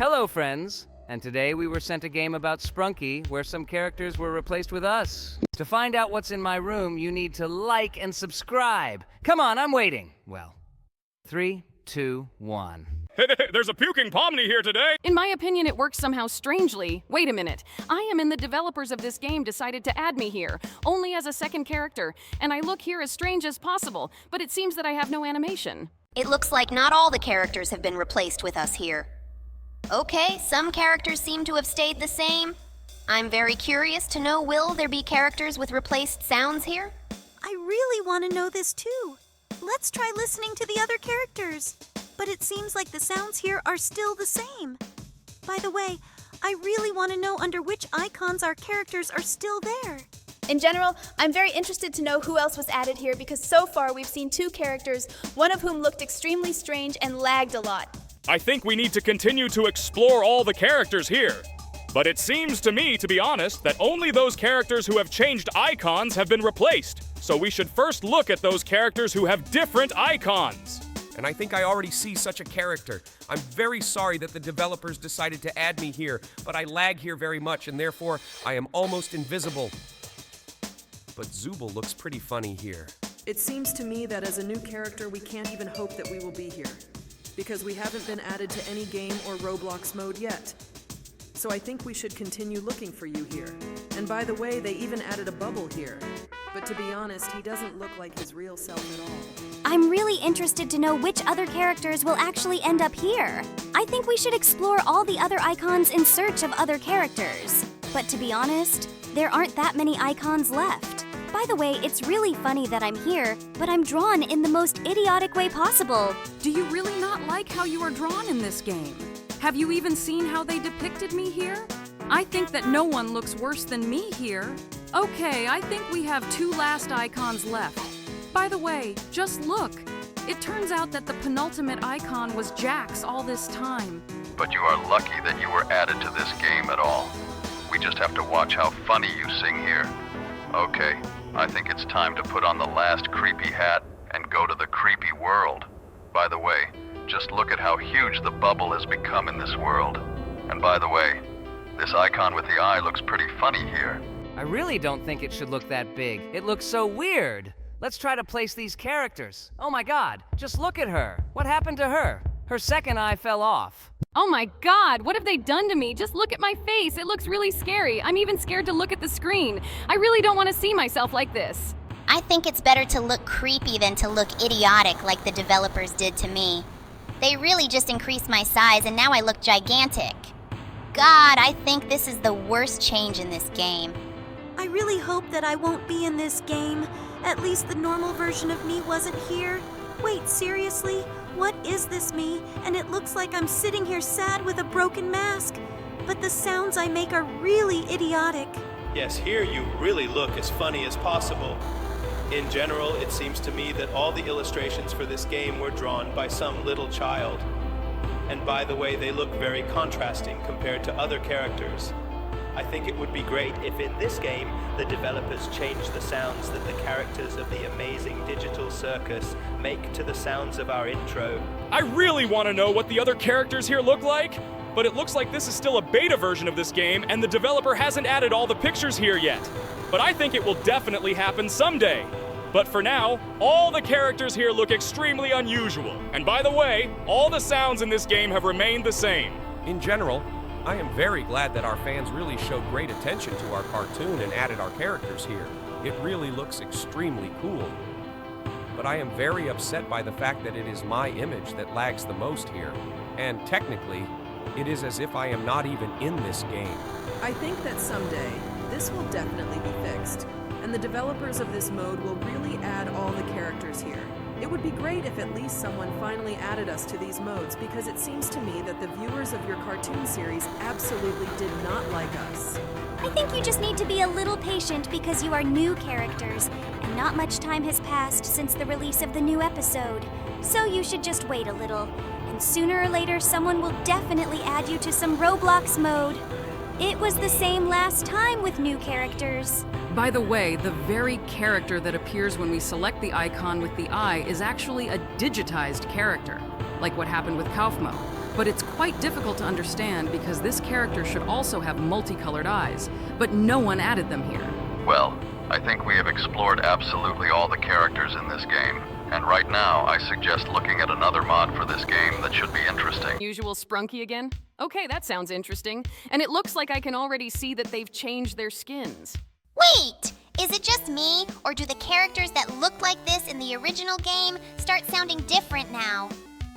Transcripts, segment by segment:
Hello, friends. And today we were sent a game about Sprunky where some characters were replaced with us. To find out what's in my room, you need to like and subscribe. Come on, I'm waiting. Well, 3, 2, 1. There's a puking Pomni here today! In my opinion, it works somehow strangely. Wait a minute. I am in the developers of this game decided to add me here, only as a second character, and I look here as strange as possible, but it seems that I have no animation. It looks like not all the characters have been replaced with us here. Okay, some characters seem to have stayed the same. I'm very curious to know, will there be characters with replaced sounds here? I really want to know this too. Let's try listening to the other characters. But it seems like the sounds here are still the same. By the way, I really want to know under which icons our characters are still there. In general, I'm very interested to know who else was added here because so far we've seen 2 characters, one of whom looked extremely strange and lagged a lot. I think we need to continue to explore all the characters here. But it seems to me, to be honest, that only those characters who have changed icons have been replaced. So we should first look at those characters who have different icons. And I think I already see such a character. I'm very sorry that the developers decided to add me here, but I lag here very much, and therefore I am almost invisible. But Zubul looks pretty funny here. It seems to me that as a new character, we can't even hope that we will be here, because we haven't been added to any game or Roblox mode yet. So I think we should continue looking for you here. And by the way, they even added a bubble here. But to be honest, he doesn't look like his real self at all. I'm really interested to know which other characters will actually end up here. I think we should explore all the other icons in search of other characters. But to be honest, there aren't that many icons left. By the way, it's really funny that I'm here, but I'm drawn in the most idiotic way possible. Do you really not like how you are drawn in this game? Have you even seen how they depicted me here? I think that no one looks worse than me here. Okay, I think we have 2 last icons left. By the way, just look. It turns out that the penultimate icon was Jax all this time. But you are lucky that you were added to this game at all. We just have to watch how funny you sing here. Okay, I think it's time to put on the last creepy hat and go to the creepy world. By the way, just look at how huge the bubble has become in this world. And by the way, this icon with the eye looks pretty funny here. I really don't think it should look that big. It looks so weird. Let's try to place these characters. Oh my god, just look at her. What happened to her? Her second eye fell off. Oh my god, what have they done to me? Just look at my face. It looks really scary. I'm even scared to look at the screen. I really don't want to see myself like this. I think it's better to look creepy than to look idiotic like the developers did to me. They really just increased my size and now I look gigantic. God, I think this is the worst change in this game. I really hope that I won't be in this game. At least the normal version of me wasn't here. Wait, seriously? What is this me? And it looks like I'm sitting here sad with a broken mask. But the sounds I make are really idiotic. Yes, here you really look as funny as possible. In general, it seems to me that all the illustrations for this game were drawn by some little child. And by the way, they look very contrasting compared to other characters. I think it would be great if in this game, the developers changed the sounds that the characters of the amazing digital circus make to the sounds of our intro. I really want to know what the other characters here look like, but it looks like this is still a beta version of this game and the developer hasn't added all the pictures here yet. But I think it will definitely happen someday. But for now, all the characters here look extremely unusual. And by the way, all the sounds in this game have remained the same. In general, I am very glad that our fans really showed great attention to our cartoon and added our characters here. It really looks extremely cool. But I am very upset by the fact that it is my image that lags the most here. And technically, it is as if I am not even in this game. I think that someday, this will definitely be fixed, and the developers of this mode will really add all the characters here. It would be great if at least someone finally added us to these modes, because it seems to me that the viewers of your cartoon series absolutely did not like us. I think you just need to be a little patient because you are new characters, and not much time has passed since the release of the new episode. So you should just wait a little, and sooner or later someone will definitely add you to some Roblox mode. It was the same last time with new characters. By the way, the very character that appears when we select the icon with the eye is actually a digitized character, like what happened with Kaufmo. but it's quite difficult to understand because this character should also have multicolored eyes, but no one added them here. Well, I think we have explored absolutely all the characters in this game. And right now, I suggest looking at another mod for this game that should be interesting. Usual Sprunky again? Okay, that sounds interesting. And it looks like I can already see that they've changed their skins. Wait! Is it just me, or do the characters that looked like this in the original game start sounding different now?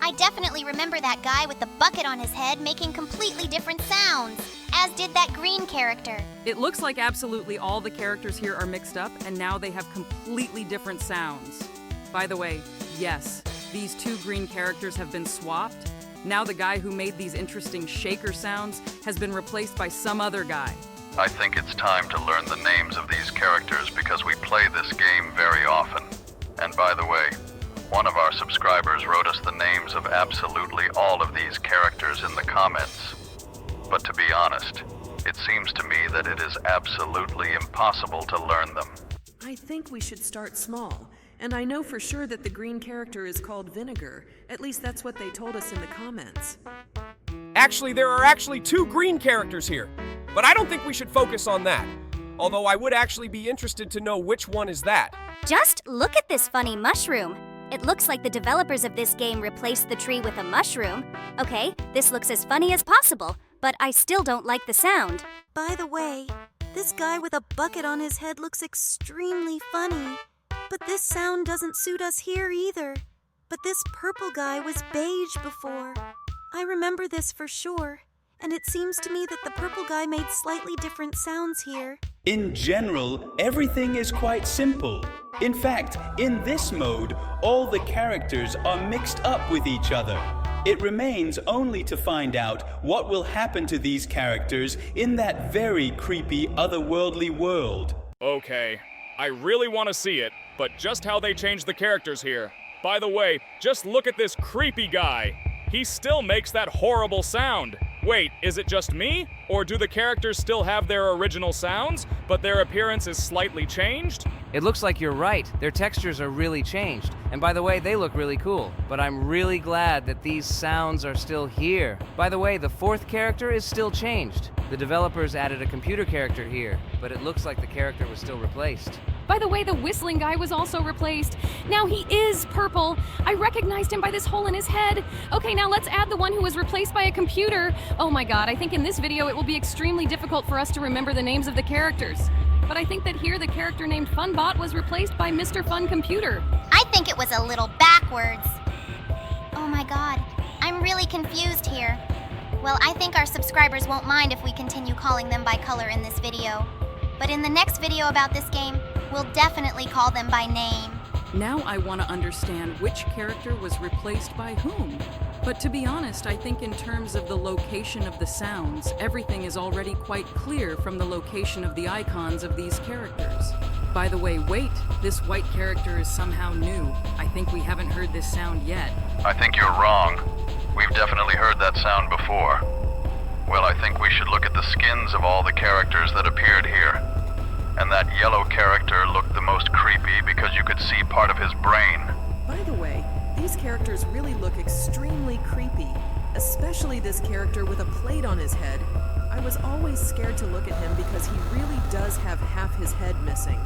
I definitely remember that guy with the bucket on his head making completely different sounds, as did that green character. It looks like absolutely all the characters here are mixed up, and now they have completely different sounds. By the way, yes, these two green characters have been swapped. Now the guy who made these interesting shaker sounds has been replaced by some other guy. I think it's time to learn the names of these characters because we play this game very often. And by the way, one of our subscribers wrote us the names of absolutely all of these characters in the comments. But to be honest, it seems to me that it is absolutely impossible to learn them. I think we should start small. And I know for sure that the green character is called Vinegar. At least that's what they told us in the comments. Actually, there are actually 2 green characters here. But I don't think we should focus on that. Although I would actually be interested to know which one is that. Just look at this funny mushroom. It looks like the developers of this game replaced the tree with a mushroom. Okay, this looks as funny as possible, but I still don't like the sound. By the way, this guy with a bucket on his head looks extremely funny. But this sound doesn't suit us here either. But this purple guy was beige before. I remember this for sure. And it seems to me that the purple guy made slightly different sounds here. In general, everything is quite simple. In fact, in this mode, all the characters are mixed up with each other. It remains only to find out what will happen to these characters in that very creepy otherworldly world. Okay, I really want to see it, but just how they changed the characters here. By the way, just look at this creepy guy. He still makes that horrible sound. Wait, is it just me? Or do the characters still have their original sounds, but their appearance is slightly changed? It looks like you're right. Their textures are really changed. And by the way, they look really cool. But I'm really glad that these sounds are still here. By the way, the 4th character is still changed. The developers added a computer character here, but it looks like the character was still replaced. By the way, the whistling guy was also replaced. Now he is purple. I recognized him by this hole in his head. Okay, now let's add the one who was replaced by a computer. Oh my god, I think in this video it will be extremely difficult for us to remember the names of the characters. But I think that here the character named Funbot was replaced by Mr. Fun Computer. I think it was a little backwards. Oh my god, I'm really confused here. Well, I think our subscribers won't mind if we continue calling them by color in this video. But in the next video about this game, we'll definitely call them by name. Now I want to understand which character was replaced by whom. But to be honest, I think in terms of the location of the sounds, everything is already quite clear from the location of the icons of these characters. By the way, wait, this white character is somehow new. I think we haven't heard this sound yet. I think you're wrong. We've definitely heard that sound before. Well, I think we should look at the skins of all the characters that appeared here. And that yellow character looked the most creepy because you could see part of his brain. By the way, these characters really look extremely creepy, especially this character with a plate on his head. I was always scared to look at him because he really does have half his head missing.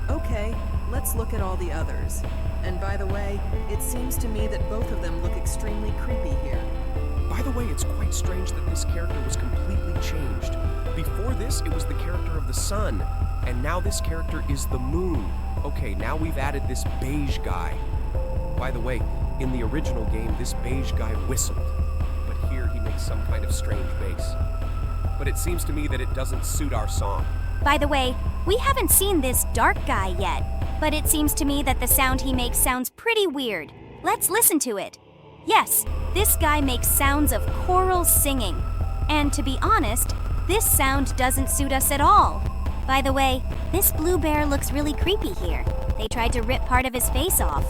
Okay, let's look at all the others. And by the way, it seems to me that both of them look extremely creepy here. By the way, it's quite strange that this character was completely changed. Before this, it was the character of the sun, and now this character is the moon. Okay, now we've added this beige guy. By the way, in the original game, this beige guy whistled, but here he makes some kind of strange bass. But it seems to me that it doesn't suit our song. By the way, we haven't seen this dark guy yet, but it seems to me that the sound he makes sounds pretty weird. Let's listen to it. Yes, this guy makes sounds of choral singing. And to be honest, this sound doesn't suit us at all. By the way, this blue bear looks really creepy here. They tried to rip part of his face off.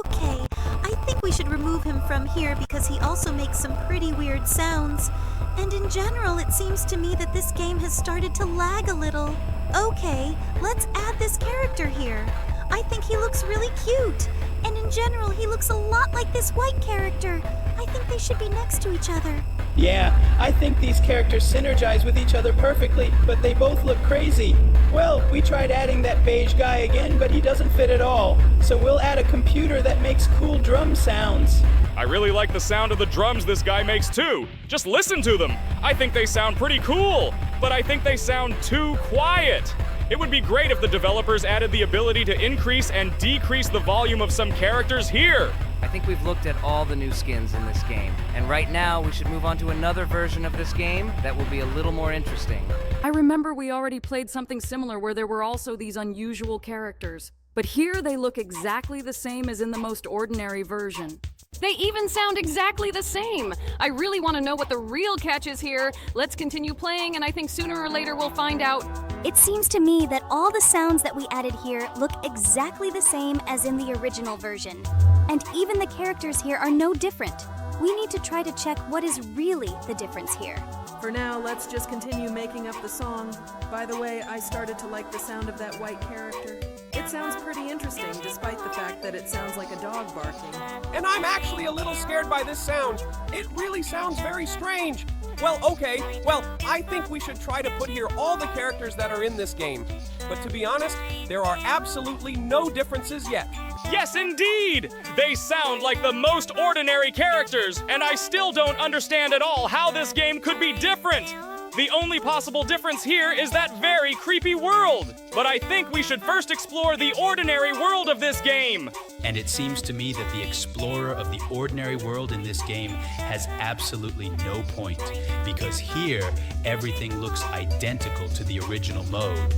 Okay, I think we should remove him from here because he also makes some pretty weird sounds. And in general, it seems to me that this game has started to lag a little. Okay, let's add this character here. I think he looks really cute. And in general, he looks a lot like this white character. I think they should be next to each other. Yeah, I think these characters synergize with each other perfectly, but they both look crazy. Well, we tried adding that beige guy again, but he doesn't fit at all. So we'll add a computer that makes cool drum sounds. I really like the sound of the drums this guy makes too. Just listen to them. I think they sound pretty cool, but I think they sound too quiet. It would be great if the developers added the ability to increase and decrease the volume of some characters here. I think we've looked at all the new skins in this game, and right now we should move on to another version of this game that will be a little more interesting. I remember we already played something similar where there were also these unusual characters. But here they look exactly the same as in the most ordinary version. They even sound exactly the same. I really want to know what the real catch is here. Let's continue playing, and I think sooner or later we'll find out. It seems to me that all the sounds that we added here look exactly the same as in the original version. And even the characters here are no different. We need to try to check what is really the difference here. For now, let's just continue making up the song. By the way, I started to like the sound of that white character. It sounds pretty interesting, despite the fact that it sounds like a dog barking. And I'm actually a little scared by this sound. It really sounds very strange. Well, okay. Well, I think we should try to put here all the characters that are in this game. But to be honest, there are absolutely no differences yet. Yes, indeed! They sound like the most ordinary characters, and I still don't understand at all how this game could be different. The only possible difference here is that very creepy world. But I think we should first explore the ordinary world of this game. And it seems to me that the explorer of the ordinary world in this game has absolutely no point, because here everything looks identical to the original mode.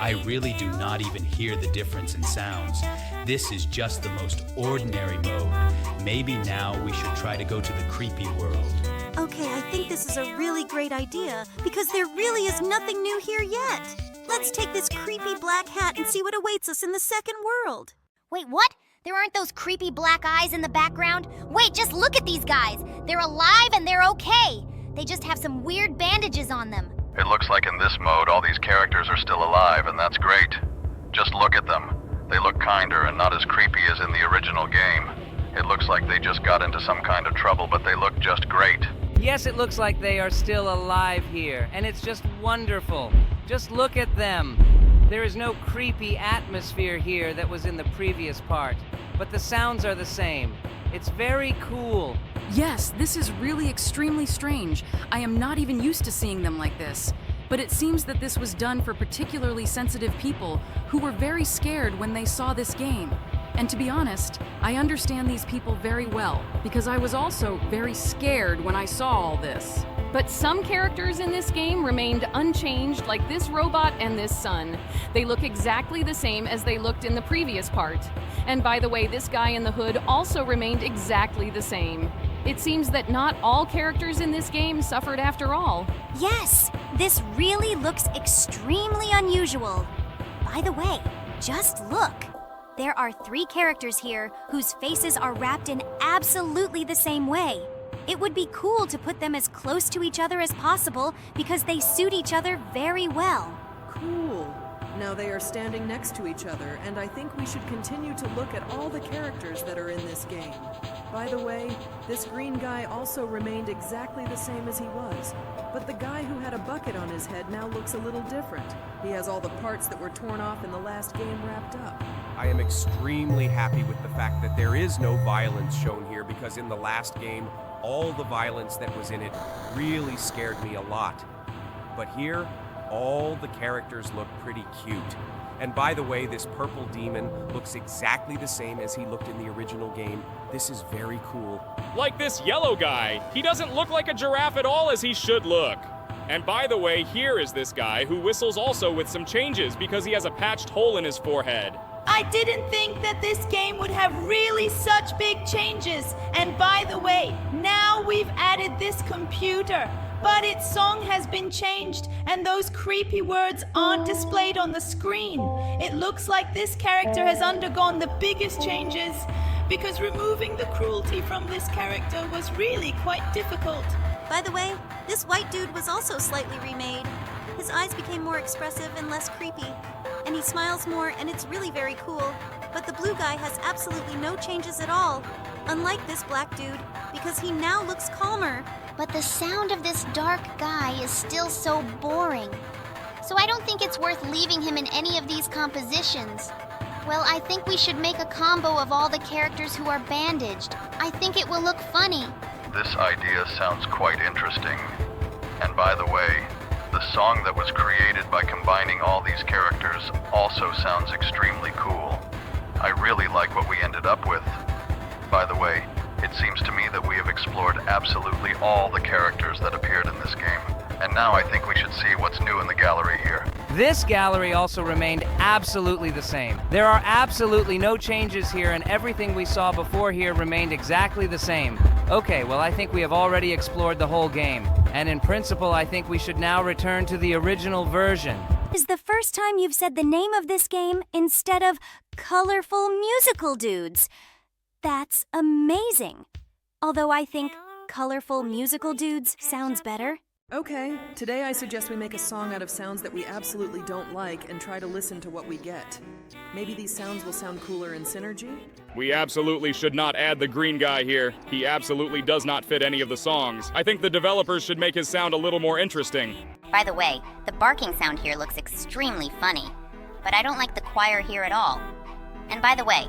I really do not even hear the difference in sounds. This is just the most ordinary mode. Maybe now we should try to go to the creepy world. Okay, I think this is a really great idea, because there really is nothing new here yet. Let's take this creepy black hat and see what awaits us in the second world. Wait, what? There aren't those creepy black eyes in the background? Wait, just look at these guys. They're alive and they're okay. They just have some weird bandages on them. It looks like in this mode all these characters are still alive, and that's great. Just look at them. They look kinder and not as creepy as in the original game. It looks like they just got into some kind of trouble, but they look just great. Yes, it looks like they are still alive here, and it's just wonderful. Just look at them. There is no creepy atmosphere here that was in the previous part, but the sounds are the same. It's very cool. Yes, this is really extremely strange. I am not even used to seeing them like this. But it seems that this was done for particularly sensitive people who were very scared when they saw this game. And to be honest, I understand these people very well, because I was also very scared when I saw all this. But some characters in this game remained unchanged, like this robot and this sun. They look exactly the same as they looked in the previous part. And by the way, this guy in the hood also remained exactly the same. It seems that not all characters in this game suffered after all. Yes, this really looks extremely unusual. By the way, just look. There are 3 characters here whose faces are wrapped in absolutely the same way. It would be cool to put them as close to each other as possible because they suit each other very well. Cool. Now they are standing next to each other, and I think we should continue to look at all the characters that are in this game. By the way, this green guy also remained exactly the same as he was, but the guy who had a bucket on his head now looks a little different. He has all the parts that were torn off in the last game wrapped up. I am extremely happy with the fact that there is no violence shown here, because in the last game, all the violence that was in it really scared me a lot. But here, all the characters look pretty cute. And by the way, this purple demon looks exactly the same as he looked in the original game. This is very cool. Like this yellow guy. He doesn't look like a giraffe at all as he should look. And by the way, here is this guy who whistles also with some changes because he has a patched hole in his forehead. I didn't think that this game would have really such big changes. And by the way, now we've added this computer. But its song has been changed, and those creepy words aren't displayed on the screen. It looks like this character has undergone the biggest changes, because removing the cruelty from this character was really quite difficult. By the way, this white dude was also slightly remade. His eyes became more expressive and less creepy. And he smiles more, and it's really very cool. But the blue guy has absolutely no changes at all, unlike this black dude, because he now looks calmer. But the sound of this dark guy is still so boring. So I don't think it's worth leaving him in any of these compositions. Well, I think we should make a combo of all the characters who are bandaged. I think it will look funny. This idea sounds quite interesting. And by the way, the song that was created by combining all these characters also sounds extremely cool. I really like what we ended up with. By the way, it seems to me that we have explored absolutely all the characters that appeared in this game. And now I think we should see what's new in the gallery here. This gallery also remained absolutely the same. There are absolutely no changes here, and everything we saw before here remained exactly the same. Okay, well, I think we have already explored the whole game. And in principle, I think we should now return to the original version. Is the first time you've said the name of this game instead of Colorful Musical Dudes. That's amazing. Although I think Colorful Musical Dudes sounds better. Okay, today I suggest we make a song out of sounds that we absolutely don't like and try to listen to what we get. Maybe these sounds will sound cooler in synergy? We absolutely should not add the green guy here. He absolutely does not fit any of the songs. I think the developers should make his sound a little more interesting. By the way, the barking sound here looks extremely funny. But I don't like the choir here at all. And by the way,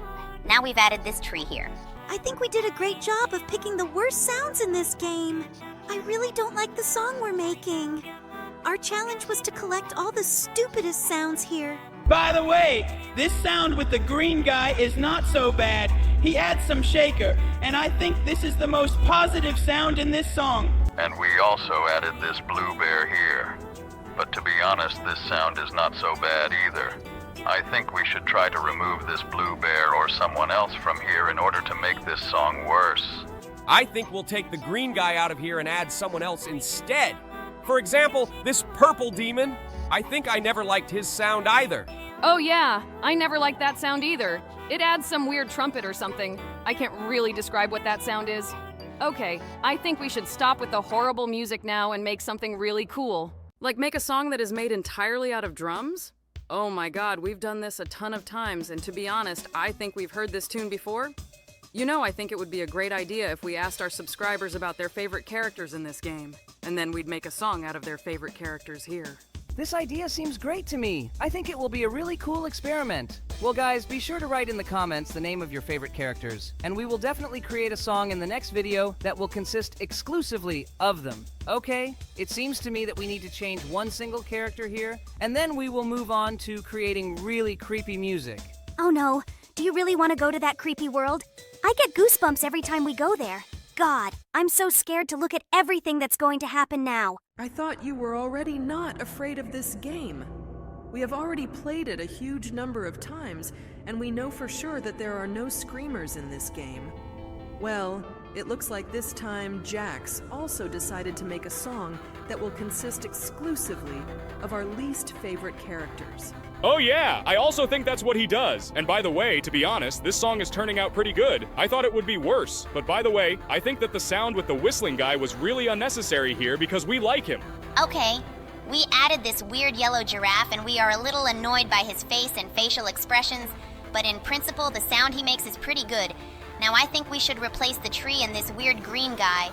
now we've added this tree here. I think we did a great job of picking the worst sounds in this game. I really don't like the song we're making. Our challenge was to collect all the stupidest sounds here. By the way, this sound with the green guy is not so bad. He adds some shaker, and I think this is the most positive sound in this song. And we also added this blue bear here. But to be honest, this sound is not so bad either. I think we should try to remove this blue bear or someone else from here in order to make this song worse. I think we'll take the green guy out of here and add someone else instead. For example, this purple demon. I think I never liked his sound either. Oh yeah, I never liked that sound either. It adds some weird trumpet or something. I can't really describe what that sound is. Okay, I think we should stop with the horrible music now and make something really cool. Like make a song that is made entirely out of drums? Oh my god, we've done this a ton of times, and to be honest, I think we've heard this tune before. You know, I think it would be a great idea if we asked our subscribers about their favorite characters in this game, and then we'd make a song out of their favorite characters here. This idea seems great to me. I think it will be a really cool experiment. Well, guys, be sure to write in the comments the name of your favorite characters, and we will definitely create a song in the next video that will consist exclusively of them. Okay, it seems to me that we need to change one single character here, and then we will move on to creating really creepy music. Oh no, do you really want to go to that creepy world? I get goosebumps every time we go there. God, I'm so scared to look at everything that's going to happen now. I thought you were already not afraid of this game. We have already played it a huge number of times, and we know for sure that there are no screamers in this game. Well, it looks like this time Jax also decided to make a song that will consist exclusively of our least favorite characters. Oh yeah, I also think that's what he does. And by the way, to be honest, this song is turning out pretty good. I thought it would be worse. But by the way, I think that the sound with the whistling guy was really unnecessary here because we like him. Okay, we added this weird yellow giraffe and we are a little annoyed by his face and facial expressions, but in principle, the sound he makes is pretty good. Now I think we should replace the tree and this weird green guy.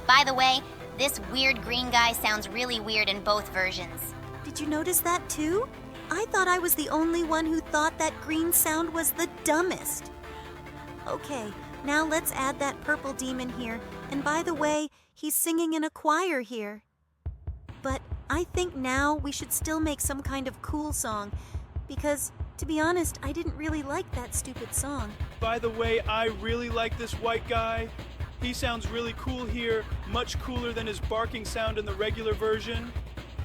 By the way, this weird green guy sounds really weird in both versions. Did you notice that too? I thought I was the only one who thought that green sound was the dumbest. Okay, now let's add that purple demon here. And by the way, he's singing in a choir here. But I think now we should still make some kind of cool song, because, to be honest, I didn't really like that stupid song. By the way, I really like this white guy. He sounds really cool here, much cooler than his barking sound in the regular version.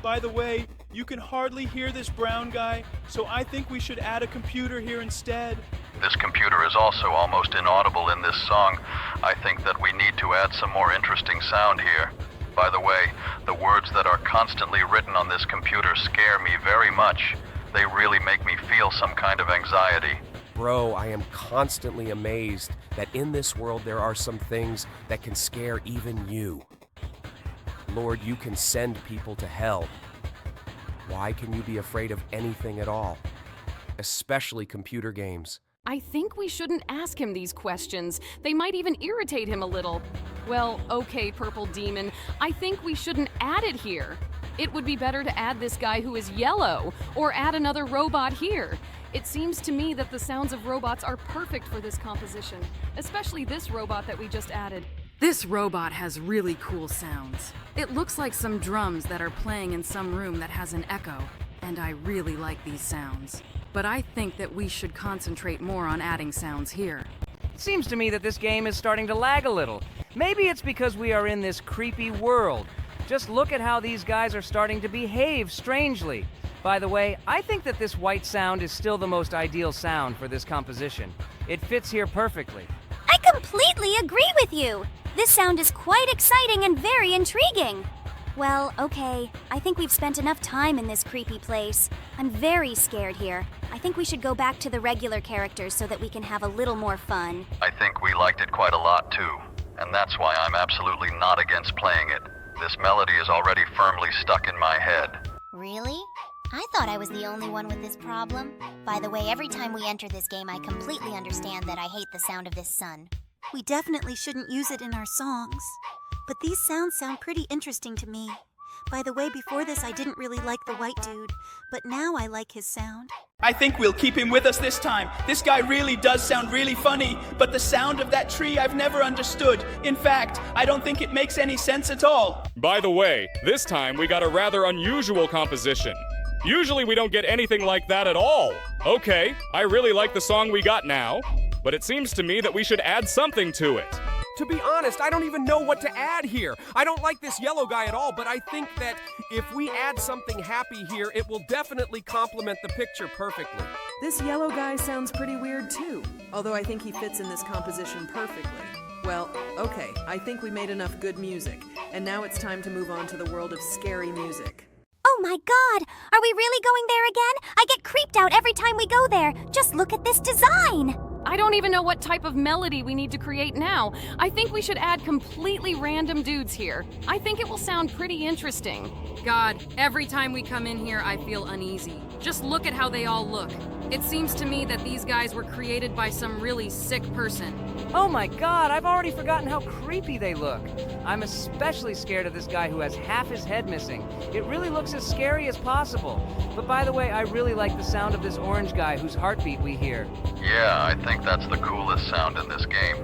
By the way, you can hardly hear this brown guy, so I think we should add a computer here instead. This computer is also almost inaudible in this song. I think that we need to add some more interesting sound here. By the way, the words that are constantly written on this computer scare me very much. They really make me feel some kind of anxiety. Bro, I am constantly amazed that in this world there are some things that can scare even you. Lord, you can send people to hell. Why can you be afraid of anything at all? Especially computer games. I think we shouldn't ask him these questions. They might even irritate him a little. Well, okay, Purple Demon, I think we shouldn't add it here. It would be better to add this guy who is yellow, or add another robot here. It seems to me that the sounds of robots are perfect for this composition, especially this robot that we just added. This robot has really cool sounds. It looks like some drums that are playing in some room that has an echo, and I really like these sounds. But I think that we should concentrate more on adding sounds here. Seems to me that this game is starting to lag a little. Maybe it's because we are in this creepy world. Just look at how these guys are starting to behave strangely. By the way, I think that this white sound is still the most ideal sound for this composition. It fits here perfectly. I completely agree with you. This sound is quite exciting and very intriguing. Well, okay. I think we've spent enough time in this creepy place. I'm very scared here. I think we should go back to the regular characters so that we can have a little more fun. I think we liked it quite a lot too, and that's why I'm absolutely not against playing it. This melody is already firmly stuck in my head. Really? I thought I was the only one with this problem. By the way, every time we enter this game, I completely understand that I hate the sound of this sun. We definitely shouldn't use it in our songs. But these sounds sound pretty interesting to me. By the way, before this I didn't really like the white dude, but now I like his sound. I think we'll keep him with us this time. This guy really does sound really funny, but the sound of that tree I've never understood. In fact, I don't think it makes any sense at all. By the way, this time we got a rather unusual composition. Usually we don't get anything like that at all. Okay, I really like the song we got now, but it seems to me that we should add something to it. To be honest, I don't even know what to add here. I don't like this yellow guy at all, but I think that if we add something happy here, it will definitely complement the picture perfectly. This yellow guy sounds pretty weird too, although I think he fits in this composition perfectly. Well, okay, I think we made enough good music, and now it's time to move on to the world of scary music. Oh my god! Are we really going there again? I get creeped out every time we go there. Just look at this design! I don't even know what type of melody we need to create now. I think we should add completely random dudes here. I think it will sound pretty interesting. God, every time we come in here, I feel uneasy. Just look at how they all look. It seems to me that these guys were created by some really sick person. Oh my god, I've already forgotten how creepy they look. I'm especially scared of this guy who has half his head missing. It really looks as scary as possible. But by the way, I really like the sound of this orange guy whose heartbeat we hear. Yeah, I think that's the coolest sound in this game.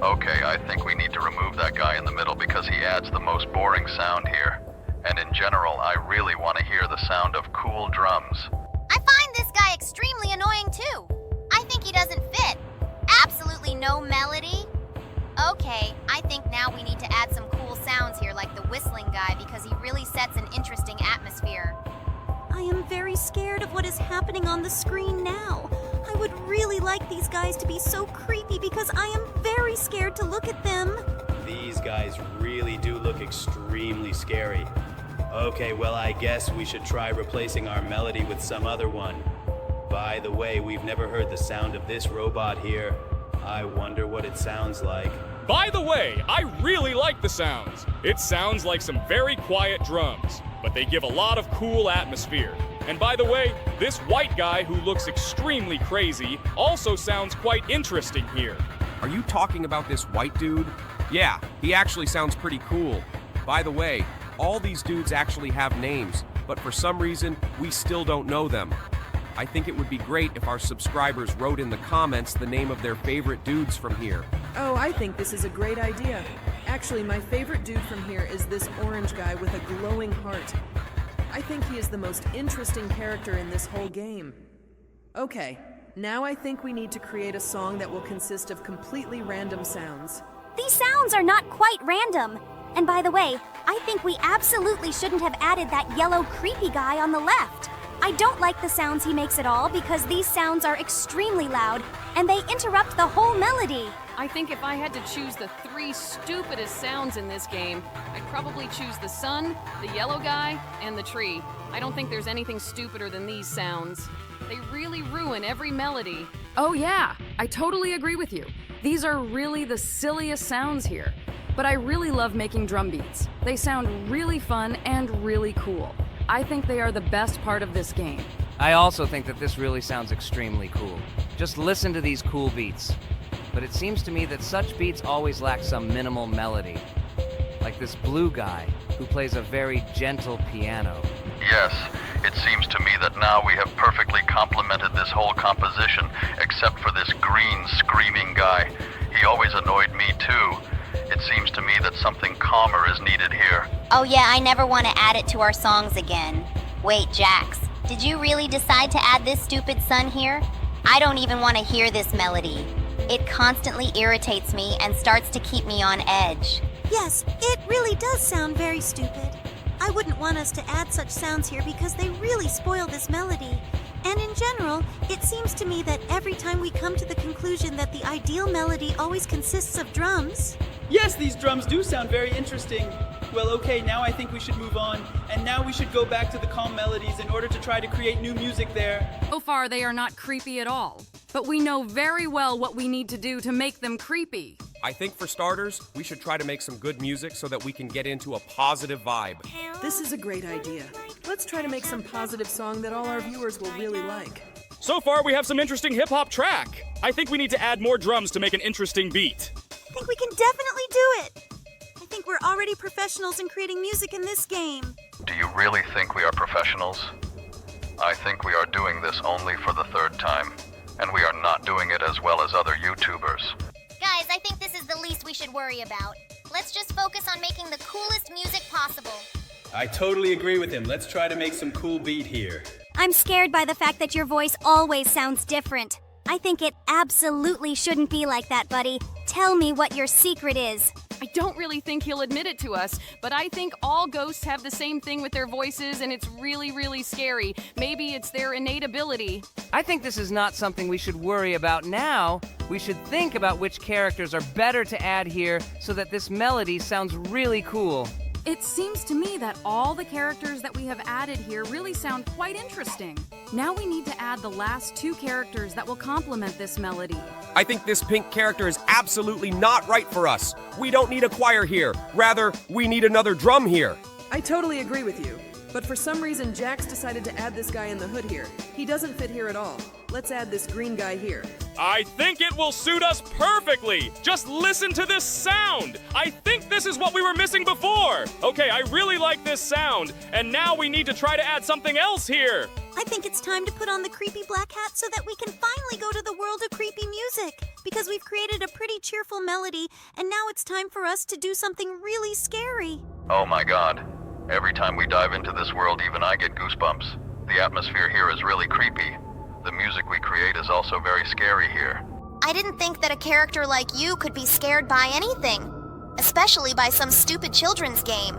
Okay, I think we need to remove that guy in the middle because he adds the most boring sound here. And in general, I really want to hear the sound of cool drums. I find this guy extremely annoying too. I think he doesn't fit. Absolutely no melody. Okay, I think now we need to add some cool sounds here like the whistling guy because he really sets an interesting atmosphere. I am very scared of what is happening on the screen now. I would really like these guys to be so creepy because I am very scared to look at them. These guys really do look extremely scary. Okay, well, I guess we should try replacing our melody with some other one. By the way, we've never heard the sound of this robot here. I wonder what it sounds like. By the way, I really like the sounds. It sounds like some very quiet drums, but they give a lot of cool atmosphere. And by the way, this white guy who looks extremely crazy also sounds quite interesting here. Are you talking about this white dude? Yeah, he actually sounds pretty cool. By the way, all these dudes actually have names, but for some reason, we still don't know them. I think it would be great if our subscribers wrote in the comments the name of their favorite dudes from here. Oh, I think this is a great idea. Actually, my favorite dude from here is this orange guy with a glowing heart. I think he is the most interesting character in this whole game. Okay, now I think we need to create a song that will consist of completely random sounds. These sounds are not quite random. And by the way, I think we absolutely shouldn't have added that yellow creepy guy on the left. I don't like the sounds he makes at all because these sounds are extremely loud and they interrupt the whole melody. I think if I had to choose the 3 stupidest sounds in this game, I'd probably choose the sun, the yellow guy, and the tree. I don't think there's anything stupider than these sounds. They really ruin every melody. Oh yeah, I totally agree with you. These are really the silliest sounds here. But I really love making drum beats. They sound really fun and really cool. I think they are the best part of this game. I also think that this really sounds extremely cool. Just listen to these cool beats. But it seems to me that such beats always lack some minimal melody. Like this blue guy, who plays a very gentle piano. Yes, it seems to me that now we have perfectly complemented this whole composition, except for this green, screaming guy. He always annoyed me too. It seems to me that something calmer is needed here. Oh yeah, I never want to add it to our songs again. Wait, Jax, did you really decide to add this stupid sun here? I don't even want to hear this melody. It constantly irritates me and starts to keep me on edge. Yes, it really does sound very stupid. I wouldn't want us to add such sounds here because they really spoil this melody. And in general, it seems to me that every time we come to the conclusion that the ideal melody always consists of drums... Yes, these drums do sound very interesting. Well, okay, now I think we should move on, and now we should go back to the calm melodies in order to try to create new music there. So far, they are not creepy at all. But we know very well what we need to do to make them creepy. I think for starters, we should try to make some good music so that we can get into a positive vibe. This is a great idea. Let's try to make some positive song that all our viewers will really like. So far, we have some interesting hip-hop track. I think we need to add more drums to make an interesting beat. I think we can definitely do it. I think we're already professionals in creating music in this game. Do you really think we are professionals? I think we are doing this only for the third time, and we are not doing it as well as other YouTubers. Guys, I think this is the least we should worry about. Let's just focus on making the coolest music possible. I totally agree with him. Let's try to make some cool beat here. I'm scared by the fact that your voice always sounds different. I think it absolutely shouldn't be like that, buddy. Tell me what your secret is. I don't really think he'll admit it to us, but I think all ghosts have the same thing with their voices, and it's really, really scary. Maybe it's their innate ability. I think this is not something we should worry about now. We should think about which characters are better to add here so that this melody sounds really cool. It seems to me that all the characters that we have added here really sound quite interesting. Now we need to add the last two characters that will complement this melody. I think this pink character is absolutely not right for us. We don't need a choir here. Rather, we need another drum here. I totally agree with you. But for some reason, Jax decided to add this guy in the hood here. He doesn't fit here at all. Let's add this green guy here. I think it will suit us perfectly. Just listen to this sound. I think this is what we were missing before. Okay, I really like this sound, and now we need to try to add something else here. I think it's time to put on the creepy black hat so that we can finally go to the world of creepy music. Because we've created a pretty cheerful melody, and now it's time for us to do something really scary. Oh my god. Every time we dive into this world, even I get goosebumps. The atmosphere here is really creepy. The music we create is also very scary here. I didn't think that a character like you could be scared by anything, especially by some stupid children's game.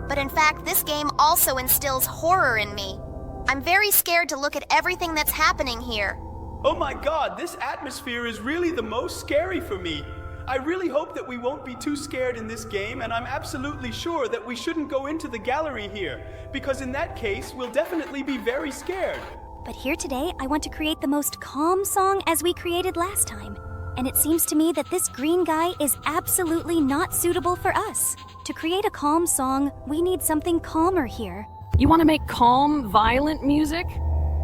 But in fact, this game also instills horror in me. I'm very scared to look at everything that's happening here. Oh my god, this atmosphere is really the most scary for me. I really hope that we won't be too scared in this game, and I'm absolutely sure that we shouldn't go into the gallery here, because in that case, we'll definitely be very scared. But here today, I want to create the most calm song as we created last time. And it seems to me that this green guy is absolutely not suitable for us. To create a calm song, we need something calmer here. You want to make calm, violent music?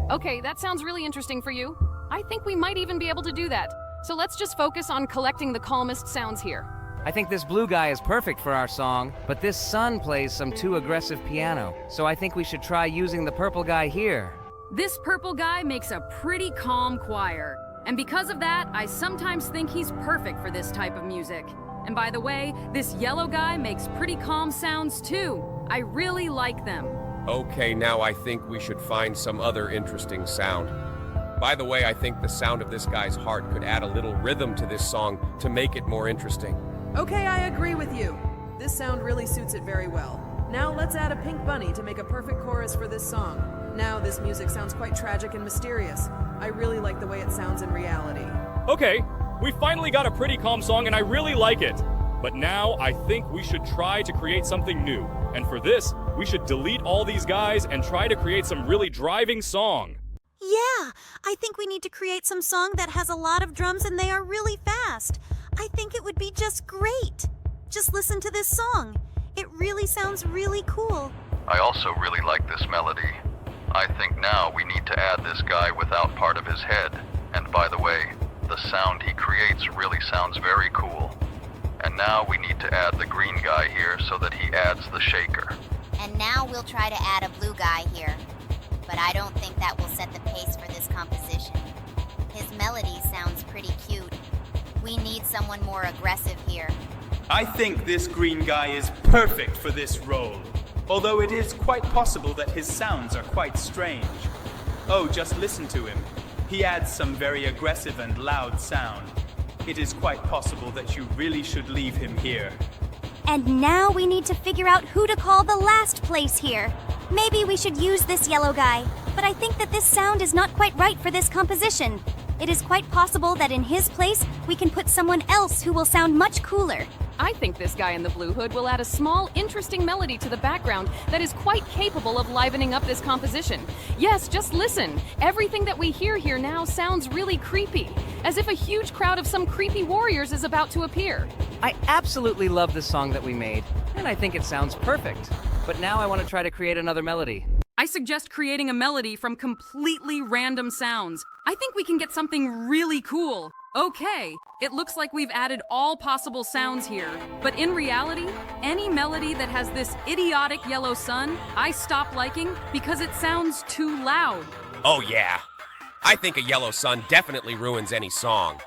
Okay, that sounds really interesting for you. I think we might even be able to do that. So let's just focus on collecting the calmest sounds here. I think this blue guy is perfect for our song, but this sun plays some too aggressive piano. So I think we should try using the purple guy here. This purple guy makes a pretty calm choir. And because of that, I sometimes think he's perfect for this type of music. And by the way, this yellow guy makes pretty calm sounds too. I really like them. Okay, now I think we should find some other interesting sound. By the way, I think the sound of this guy's heart could add a little rhythm to this song to make it more interesting. Okay, I agree with you. This sound really suits it very well. Now let's add a pink bunny to make a perfect chorus for this song. Now this music sounds quite tragic and mysterious. I really like the way it sounds in reality. Okay, we finally got a pretty calm song and I really like it. But now I think we should try to create something new. And for this, we should delete all these guys and try to create some really driving song. Yeah, I think we need to create some song that has a lot of drums and they are really fast. I think it would be just great. Just listen to this song. It really sounds really cool. I also really like this melody. I think now we need to add this guy without part of his head. And by the way, the sound he creates really sounds very cool. And now we need to add the green guy here so that he adds the shaker. And now we'll try to add a blue guy here. But I don't think that will set the pace for this composition. His melody sounds pretty cute. We need someone more aggressive here. I think this green guy is perfect for this role. Although it is quite possible that his sounds are quite strange. Oh, just listen to him. He adds some very aggressive and loud sound. It is quite possible that you really should leave him here. And now we need to figure out who to call the last place here. Maybe we should use this yellow guy, but I think that this sound is not quite right for this composition. It is quite possible that in his place, we can put someone else who will sound much cooler. I think this guy in the blue hood will add a small, interesting melody to the background that is quite capable of livening up this composition. Yes, just listen. Everything that we hear here now sounds really creepy, as if a huge crowd of some creepy warriors is about to appear. I absolutely love the song that we made, and I think it sounds perfect. But now I want to try to create another melody. I suggest creating a melody from completely random sounds. I think we can get something really cool. Okay, it looks like we've added all possible sounds here. But in reality, any melody that has this idiotic yellow sun, I stop liking because it sounds too loud. Oh yeah. I think a yellow sun definitely ruins any song.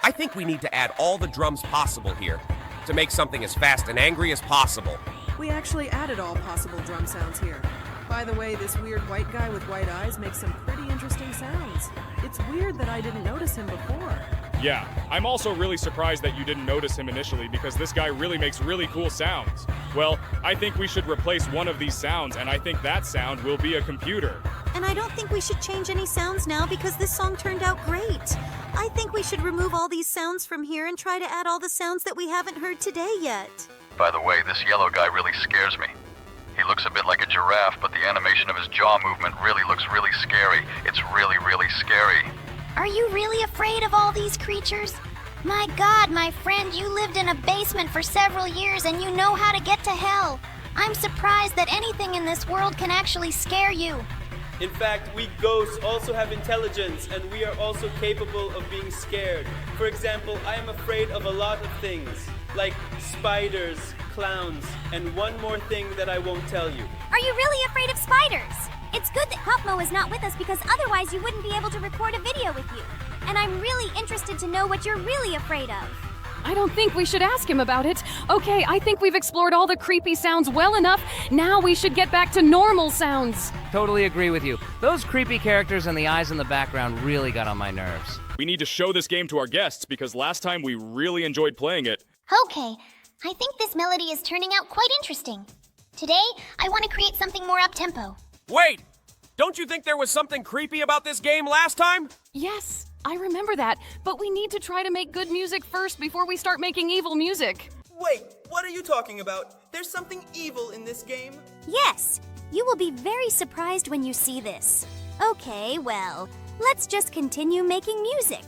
I think we need to add all the drums possible here to make something as fast and angry as possible. We actually added all possible drum sounds here. By the way, this weird white guy with white eyes makes some pretty interesting sounds. It's weird that I didn't notice him before. Yeah, I'm also really surprised that you didn't notice him initially because this guy really makes really cool sounds. Well, I think we should replace one of these sounds, and I think that sound will be a computer. And I don't think we should change any sounds now because this song turned out great. I think we should remove all these sounds from here and try to add all the sounds that we haven't heard today yet. By the way, this yellow guy really scares me. He looks a bit like a giraffe, but the animation of his jaw movement really looks really scary. It's really, really scary. Are you really afraid of all these creatures? My God, my friend, you lived in a basement for several years and you know how to get to hell. I'm surprised that anything in this world can actually scare you. In fact, we ghosts also have intelligence, and we are also capable of being scared. For example, I am afraid of a lot of things, like spiders, clowns, and one more thing that I won't tell you. Are you really afraid of spiders? It's good that Popmo is not with us because otherwise you wouldn't be able to record a video with you. And I'm really interested to know what you're really afraid of. I don't think we should ask him about it. Okay, I think we've explored all the creepy sounds well enough. Now we should get back to normal sounds. Totally agree with you. Those creepy characters and the eyes in the background really got on my nerves. We need to show this game to our guests because last time we really enjoyed playing it. Okay, I think this melody is turning out quite interesting. Today, I want to create something more up-tempo. Wait! Don't you think there was something creepy about this game last time? Yes, I remember that, but we need to try to make good music first before we start making evil music. Wait, what are you talking about? There's something evil in this game? Yes, you will be very surprised when you see this. Okay, well, let's just continue making music.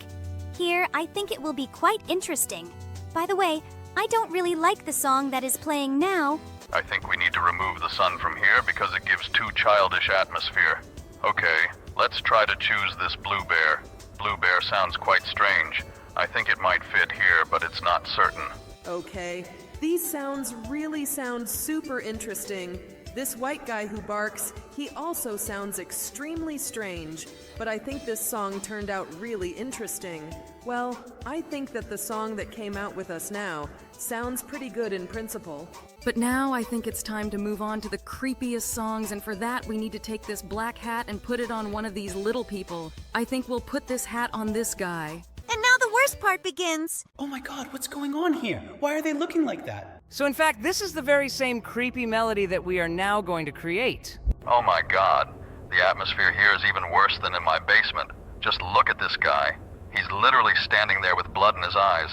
Here, I think it will be quite interesting. By the way, I don't really like the song that is playing now. I think we need to remove the sun from here because it gives too childish atmosphere. Okay, let's try to choose this blue bear. Blue bear sounds quite strange. I think it might fit here, but it's not certain. Okay, these sounds really sound super interesting. This white guy who barks, he also sounds extremely strange, but I think this song turned out really interesting. Well, I think that the song that came out with us now sounds pretty good in principle. But now I think it's time to move on to the creepiest songs, and for that we need to take this black hat and put it on one of these little people. I think we'll put this hat on this guy. And now the worst part begins. Oh my God, what's going on here? Why are they looking like that? So in fact, this is the very same creepy melody that we are now going to create. Oh my God, the atmosphere here is even worse than in my basement. Just look at this guy. He's literally standing there with blood in his eyes.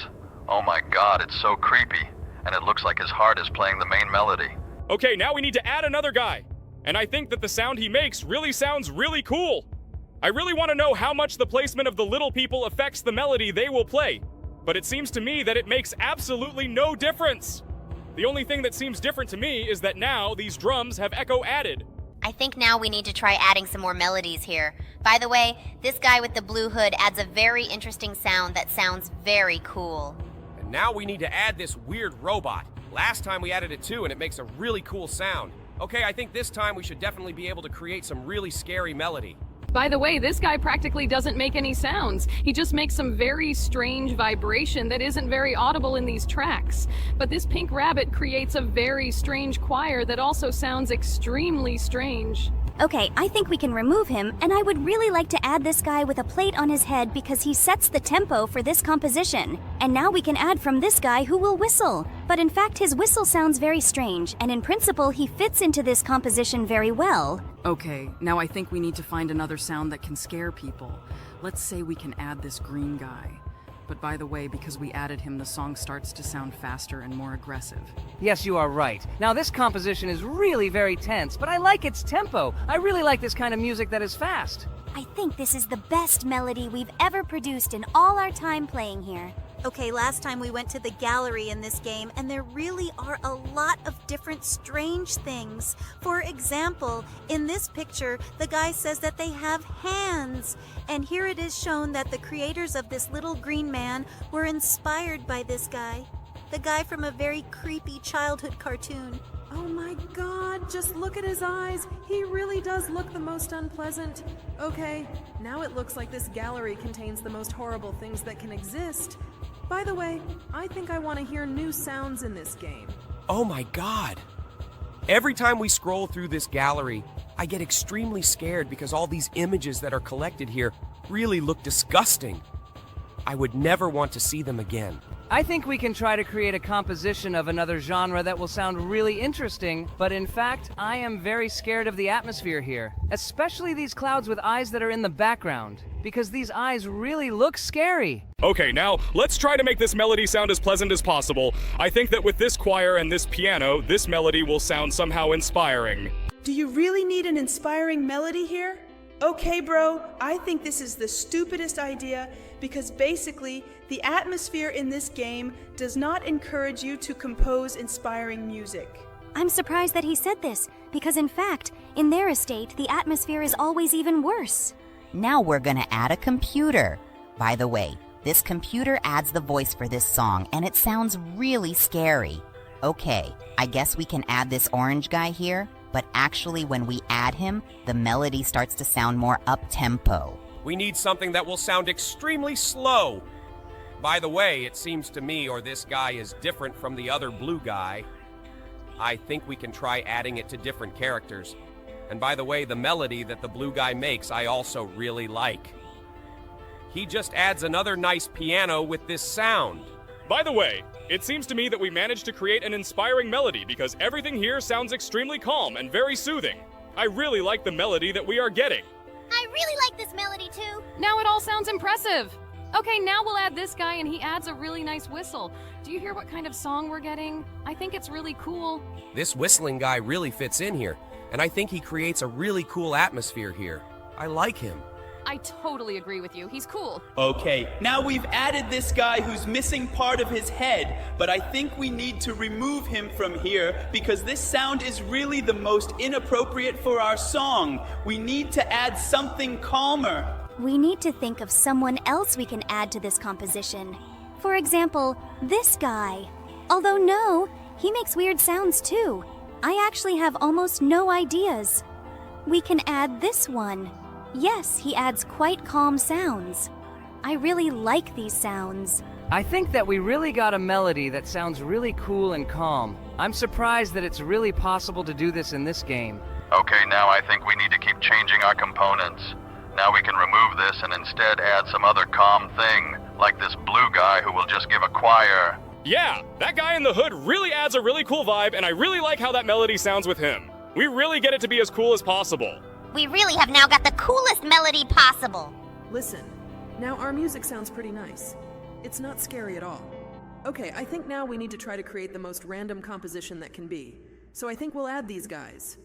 Oh my God, it's so creepy. And it looks like his heart is playing the main melody. Okay, now we need to add another guy. And I think that the sound he makes really sounds really cool. I really want to know how much the placement of the little people affects the melody they will play. But it seems to me that it makes absolutely no difference. The only thing that seems different to me is that now these drums have echo added. I think now we need to try adding some more melodies here. By the way, this guy with the blue hood adds a very interesting sound that sounds very cool. And now we need to add this weird robot. Last time we added it too, and it makes a really cool sound. Okay, I think this time we should definitely be able to create some really scary melody. By the way, this guy practically doesn't make any sounds. He just makes some very strange vibration that isn't very audible in these tracks. But this pink rabbit creates a very strange choir that also sounds extremely strange. Okay, I think we can remove him, and I would really like to add this guy with a plate on his head because he sets the tempo for this composition. And now we can add from this guy who will whistle. But in fact, his whistle sounds very strange, and in principle, he fits into this composition very well. Okay, now I think we need to find another sound that can scare people. Let's say we can add this green guy. But by the way, because we added him, the song starts to sound faster and more aggressive. Yes, you are right. Now, this composition is really very tense, but I like its tempo. I really like this kind of music that is fast. I think this is the best melody we've ever produced in all our time playing here. Okay, last time we went to the gallery in this game, and there really are a lot of different strange things. For example, in this picture, the guy says that they have hands. And here it is shown that the creators of this little green man were inspired by this guy. The guy from a very creepy childhood cartoon. Oh my god, just look at his eyes. He really does look the most unpleasant. Okay, now it looks like this gallery contains the most horrible things that can exist. By the way, I think I want to hear new sounds in this game. Oh my god! Every time we scroll through this gallery, I get extremely scared because all these images that are collected here really look disgusting. I would never want to see them again. I think we can try to create a composition of another genre that will sound really interesting, but in fact, I am very scared of the atmosphere here, especially these clouds with eyes that are in the background, because these eyes really look scary. Okay, now let's try to make this melody sound as pleasant as possible. I think that with this choir and this piano, this melody will sound somehow inspiring. Do you really need an inspiring melody here? Okay, bro, I think this is the stupidest idea because basically, the atmosphere in this game does not encourage you to compose inspiring music. I'm surprised that he said this, because in fact, in their estate, the atmosphere is always even worse. Now we're gonna add a computer. By the way, this computer adds the voice for this song, and it sounds really scary. Okay, I guess we can add this orange guy here, but actually when we add him, the melody starts to sound more up-tempo. We need something that will sound extremely slow. By the way, it seems to me or this guy is different from the other blue guy. I think we can try adding it to different characters. And by the way, the melody that the blue guy makes I also really like. He just adds another nice piano with this sound. By the way, it seems to me that we managed to create an inspiring melody because everything here sounds extremely calm and very soothing. I really like the melody that we are getting. I really like this melody too. Now it all sounds impressive. Okay, now we'll add this guy and he adds a really nice whistle. Do you hear what kind of song we're getting? I think it's really cool. This whistling guy really fits in here, and I think he creates a really cool atmosphere here. I like him. I totally agree with you. He's cool. Okay, now we've added this guy who's missing part of his head, but I think we need to remove him from here because this sound is really the most inappropriate for our song. We need to add something calmer. We need to think of someone else we can add to this composition. For example, this guy. Although no, he makes weird sounds too. I actually have almost no ideas. We can add this one. Yes, he adds quite calm sounds. I really like these sounds. I think that we really got a melody that sounds really cool and calm. I'm surprised that it's really possible to do this in this game. Okay, now I think we need to keep changing our components. Now we can remove this and instead add some other calm thing, like this blue guy who will just give a choir. Yeah, that guy in the hood really adds a really cool vibe, and I really like how that melody sounds with him. We really get it to be as cool as possible. We really have now got the coolest melody possible. Listen, now our music sounds pretty nice. It's not scary at all. Okay, I think now we need to try to create the most random composition that can be. So I think we'll add these guys.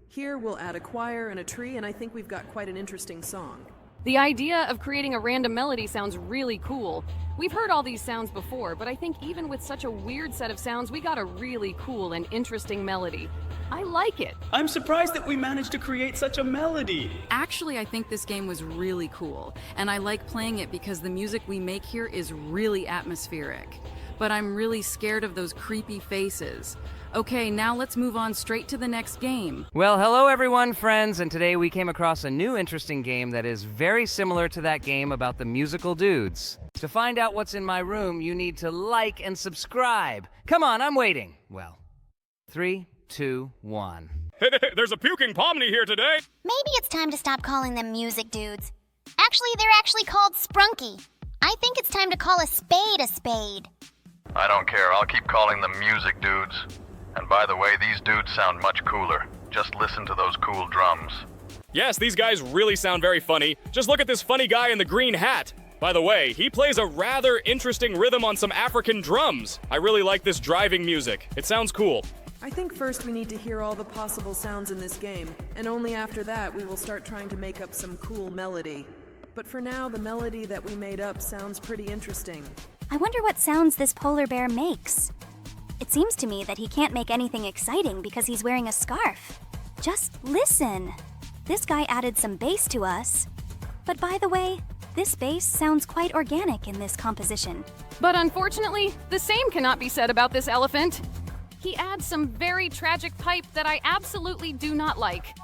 Here we'll add a choir and a tree, and I think we've got quite an interesting song. The idea of creating a random melody sounds really cool. We've heard all these sounds before, but I think even with such a weird set of sounds, we got a really cool and interesting melody. I like it. I'm surprised that we managed to create such a melody. Actually, I think this game was really cool, and I like playing it because the music we make here is really atmospheric. But I'm really scared of those creepy faces. Okay, now let's move on straight to the next game. Well, hello everyone, friends, and today we came across a new interesting game that is very similar to that game about the musical dudes. To find out what's in my room, you need to like and subscribe. Come on, I'm waiting. Well, 3, 2, 1. There's a puking pomni here today. Maybe it's time to stop calling them music dudes. Actually, they're actually called Sprunky. I think it's time to call a spade a spade. I don't care. I'll keep calling them music dudes. And by the way, these dudes sound much cooler. Just listen to those cool drums. Yes, these guys really sound very funny. Just look at this funny guy in the green hat. By the way, he plays a rather interesting rhythm on some African drums. I really like this driving music. It sounds cool. I think first we need to hear all the possible sounds in this game, and only after that we will start trying to make up some cool melody. But for now, the melody that we made up sounds pretty interesting. I wonder what sounds this polar bear makes. It seems to me that he can't make anything exciting because he's wearing a scarf. Just listen. This guy added some bass to us. But by the way, this bass sounds quite organic in this composition. But unfortunately, the same cannot be said about this elephant. He adds some very tragic pipe that I absolutely do not like.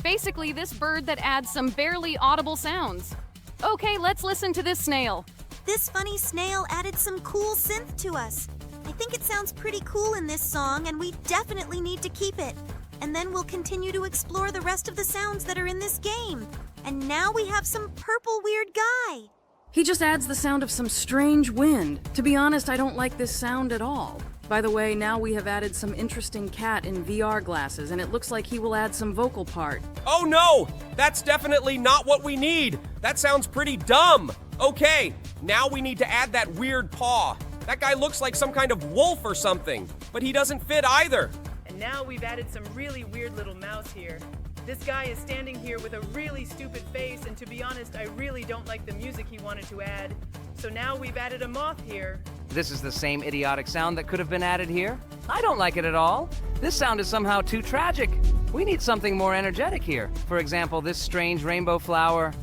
Basically, this bird that adds some barely audible sounds. Okay, let's listen to this snail. This funny snail added some cool synth to us. I think it sounds pretty cool in this song, and we definitely need to keep it. And then we'll continue to explore the rest of the sounds that are in this game. And now we have some purple weird guy. He just adds the sound of some strange wind. To be honest, I don't like this sound at all. By the way, now we have added some interesting cat in VR glasses, and it looks like he will add some vocal part. Oh no! That's definitely not what we need! That sounds pretty dumb! Okay, now we need to add that weird paw. That guy looks like some kind of wolf or something, but he doesn't fit either. And now we've added some really weird little mouse here. This guy is standing here with a really stupid face, and to be honest, I really don't like the music he wanted to add. So now we've added a moth here. This is the same idiotic sound that could have been added here. I don't like it at all. This sound is somehow too tragic. We need something more energetic here. For example, this strange rainbow flower.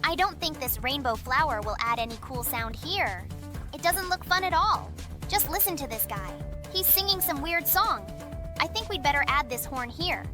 I don't think this rainbow flower will add any cool sound here. It doesn't look fun at all. Just listen to this guy. He's singing some weird song. I think we'd better add this horn here.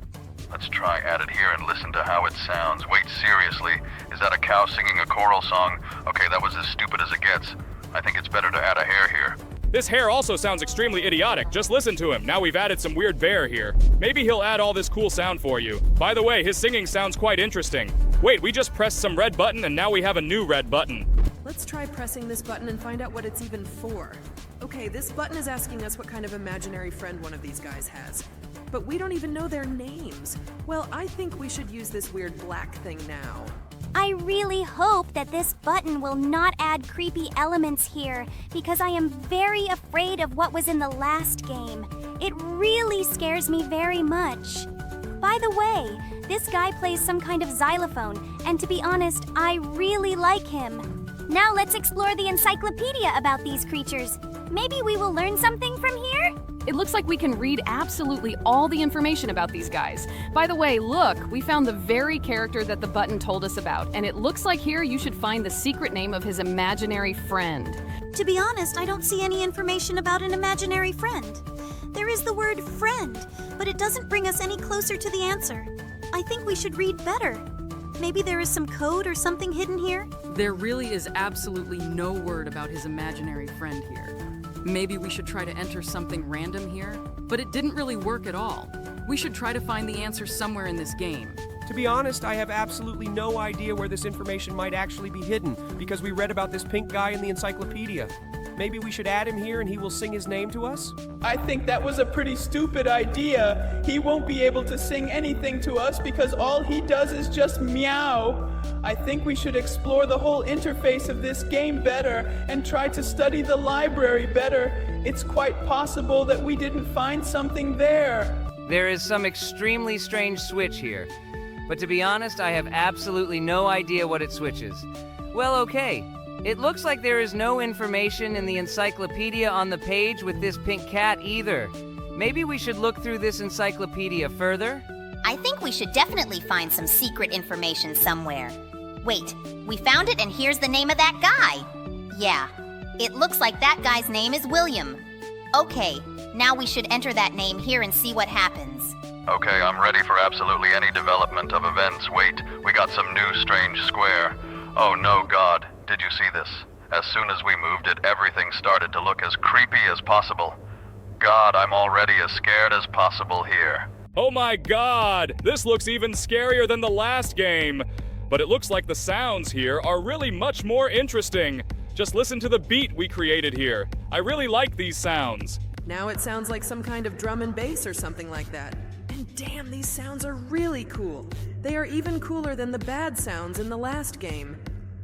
Let's try add it here and listen to how it sounds. Wait, seriously? Is that a cow singing a choral song? Okay, that was as stupid as it gets. I think it's better to add a hare here. This hare also sounds extremely idiotic. Just listen to him. Now we've added some weird bear here. Maybe he'll add all this cool sound for you. By the way, his singing sounds quite interesting. Wait, we just pressed some red button and now we have a new red button. Let's try pressing this button and find out what it's even for. Okay, this button is asking us what kind of imaginary friend one of these guys has. But we don't even know their names. Well, I think we should use this weird black thing now. I really hope that this button will not add creepy elements here, because I am very afraid of what was in the last game. It really scares me very much. By the way, this guy plays some kind of xylophone, and to be honest, I really like him. Now let's explore the encyclopedia about these creatures. Maybe we will learn something from here? It looks like we can read absolutely all the information about these guys. By the way, look, we found the very character that the button told us about, and it looks like here you should find the secret name of his imaginary friend. To be honest, I don't see any information about an imaginary friend. There is the word friend, but it doesn't bring us any closer to the answer. I think we should read better. Maybe there is some code or something hidden here? There really is absolutely no word about his imaginary friend here. Maybe we should try to enter something random here, but it didn't really work at all. We should try to find the answer somewhere in this game. To be honest, I have absolutely no idea where this information might actually be hidden, because we read about this pink guy in the encyclopedia. Maybe we should add him here and he will sing his name to us? I think that was a pretty stupid idea. He won't be able to sing anything to us because all he does is just meow. I think we should explore the whole interface of this game better and try to study the library better. It's quite possible that we didn't find something there. There is some extremely strange switch here. But to be honest, I have absolutely no idea what it switches. Well, okay. It looks like there is no information in the encyclopedia on the page with this pink cat either. Maybe we should look through this encyclopedia further? I think we should definitely find some secret information somewhere. Wait, we found it and here's the name of that guy. Yeah, it looks like that guy's name is William. Okay, now we should enter that name here and see what happens. Okay, I'm ready for absolutely any development of events. Wait, we got some new strange square. Oh no, God, did you see this? As soon as we moved it, everything started to look as creepy as possible. God, I'm already as scared as possible here. Oh my God, this looks even scarier than the last game. But it looks like the sounds here are really much more interesting. Just listen to the beat we created here. I really like these sounds. Now it sounds like some kind of drum and bass or something like that. And damn, these sounds are really cool. They are even cooler than the bad sounds in the last game.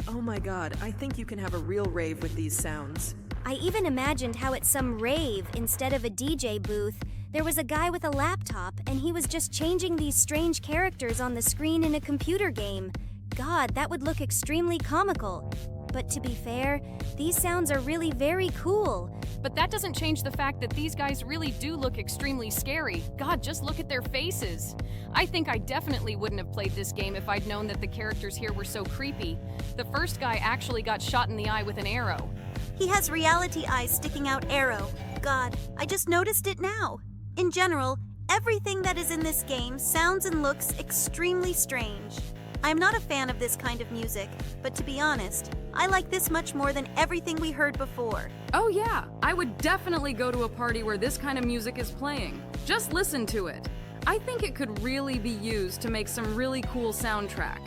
Oh my God, I think you can have a real rave with these sounds. I even imagined how at some rave, instead of a DJ booth, there was a guy with a laptop and he was just changing these strange characters on the screen in a computer game. God, that would look extremely comical. But to be fair, these sounds are really very cool. But that doesn't change the fact that these guys really do look extremely scary. God, just look at their faces. I think I definitely wouldn't have played this game if I'd known that the characters here were so creepy. The first guy actually got shot in the eye with an arrow. He has reality eyes sticking out arrow. God, I just noticed it now. In general, everything that is in this game sounds and looks extremely strange. I'm not a fan of this kind of music, but to be honest, I like this much more than everything we heard before. Oh yeah, I would definitely go to a party where this kind of music is playing. Just listen to it. I think it could really be used to make some really cool soundtrack.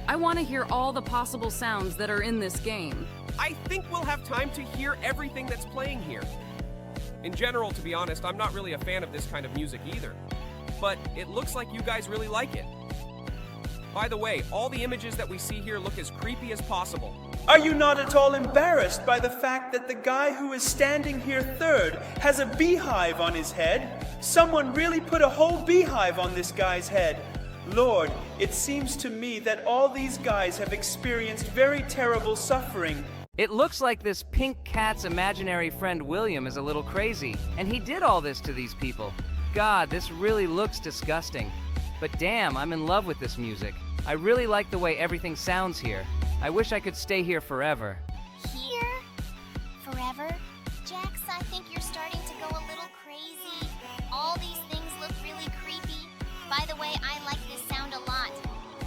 I want to hear all the possible sounds that are in this game. I think we'll have time to hear everything that's playing here. In general, to be honest, I'm not really a fan of this kind of music either. But it looks like you guys really like it. By the way, all the images that we see here look as creepy as possible. Are you not at all embarrassed by the fact that the guy who is standing here third has a beehive on his head? Someone really put a whole beehive on this guy's head. Lord, it seems to me that all these guys have experienced very terrible suffering. It looks like this pink cat's imaginary friend William is a little crazy, and he did all this to these people. God, this really looks disgusting. But damn, I'm in love with this music. I really like the way everything sounds here. I wish I could stay here forever. Here? Forever? Jax, I think you're starting to go a little crazy. All these things look really creepy. By the way, I like this sound a lot.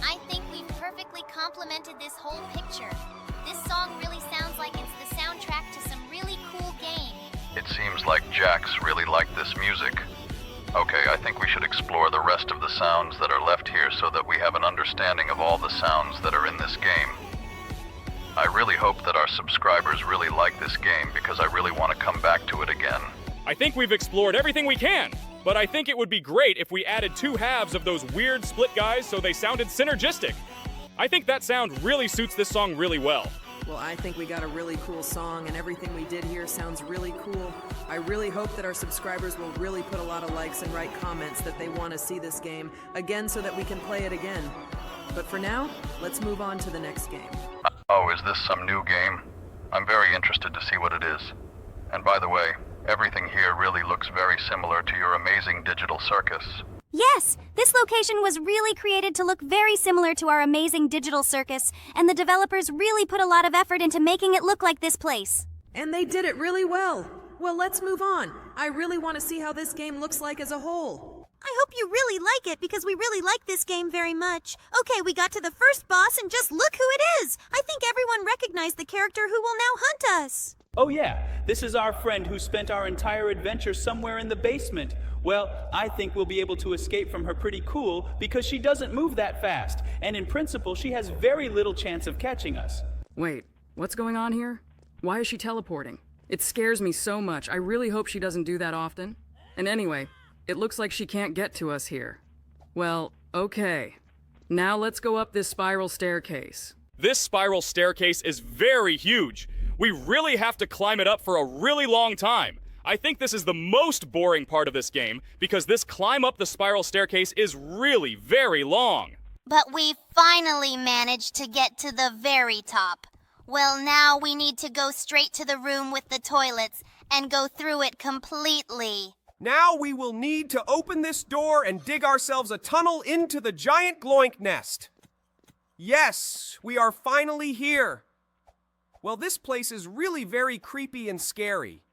I think we've perfectly complemented this whole picture. This song really sounds like it's the soundtrack to some really cool game. It seems like Jax really liked this music. Okay, I think we should explore the rest of the sounds that are left here so that we have an understanding of all the sounds that are in this game. I really hope that our subscribers really like this game because I really want to come back to it again. I think we've explored everything we can, but I think it would be great if we added 2 halves of those weird split guys so they sounded synergistic. I think that sound really suits this song really well. Well, I think we got a really cool song, and everything we did here sounds really cool. I really hope that our subscribers will really put a lot of likes and write comments that they want to see this game again so that we can play it again. But for now, let's move on to the next game. Oh, is this some new game? I'm very interested to see what it is. And by the way, everything here really looks very similar to your amazing digital circus. Yes, this location was really created to look very similar to our amazing digital circus, and the developers really put a lot of effort into making it look like this place. And they did it really well. Well, let's move on. I really want to see how this game looks like as a whole. I hope you really like it because we really like this game very much. Okay, we got to the first boss and just look who it is. I think everyone recognized the character who will now hunt us. Oh yeah, this is our friend who spent our entire adventure somewhere in the basement. Well, I think we'll be able to escape from her pretty cool because she doesn't move that fast, and in principle, she has very little chance of catching us. Wait, what's going on here? Why is she teleporting? It scares me so much. I really hope she doesn't do that often. And anyway, it looks like she can't get to us here. Well, okay. Now let's go up this spiral staircase. This spiral staircase is very huge. We really have to climb it up for a really long time. I think this is the most boring part of this game because this climb up the spiral staircase is really very long. But we finally managed to get to the very top. Well, now we need to go straight to the room with the toilets and go through it completely. Now we will need to open this door and dig ourselves a tunnel into the giant gloink nest. Yes, we are finally here. Well, this place is really very creepy and scary.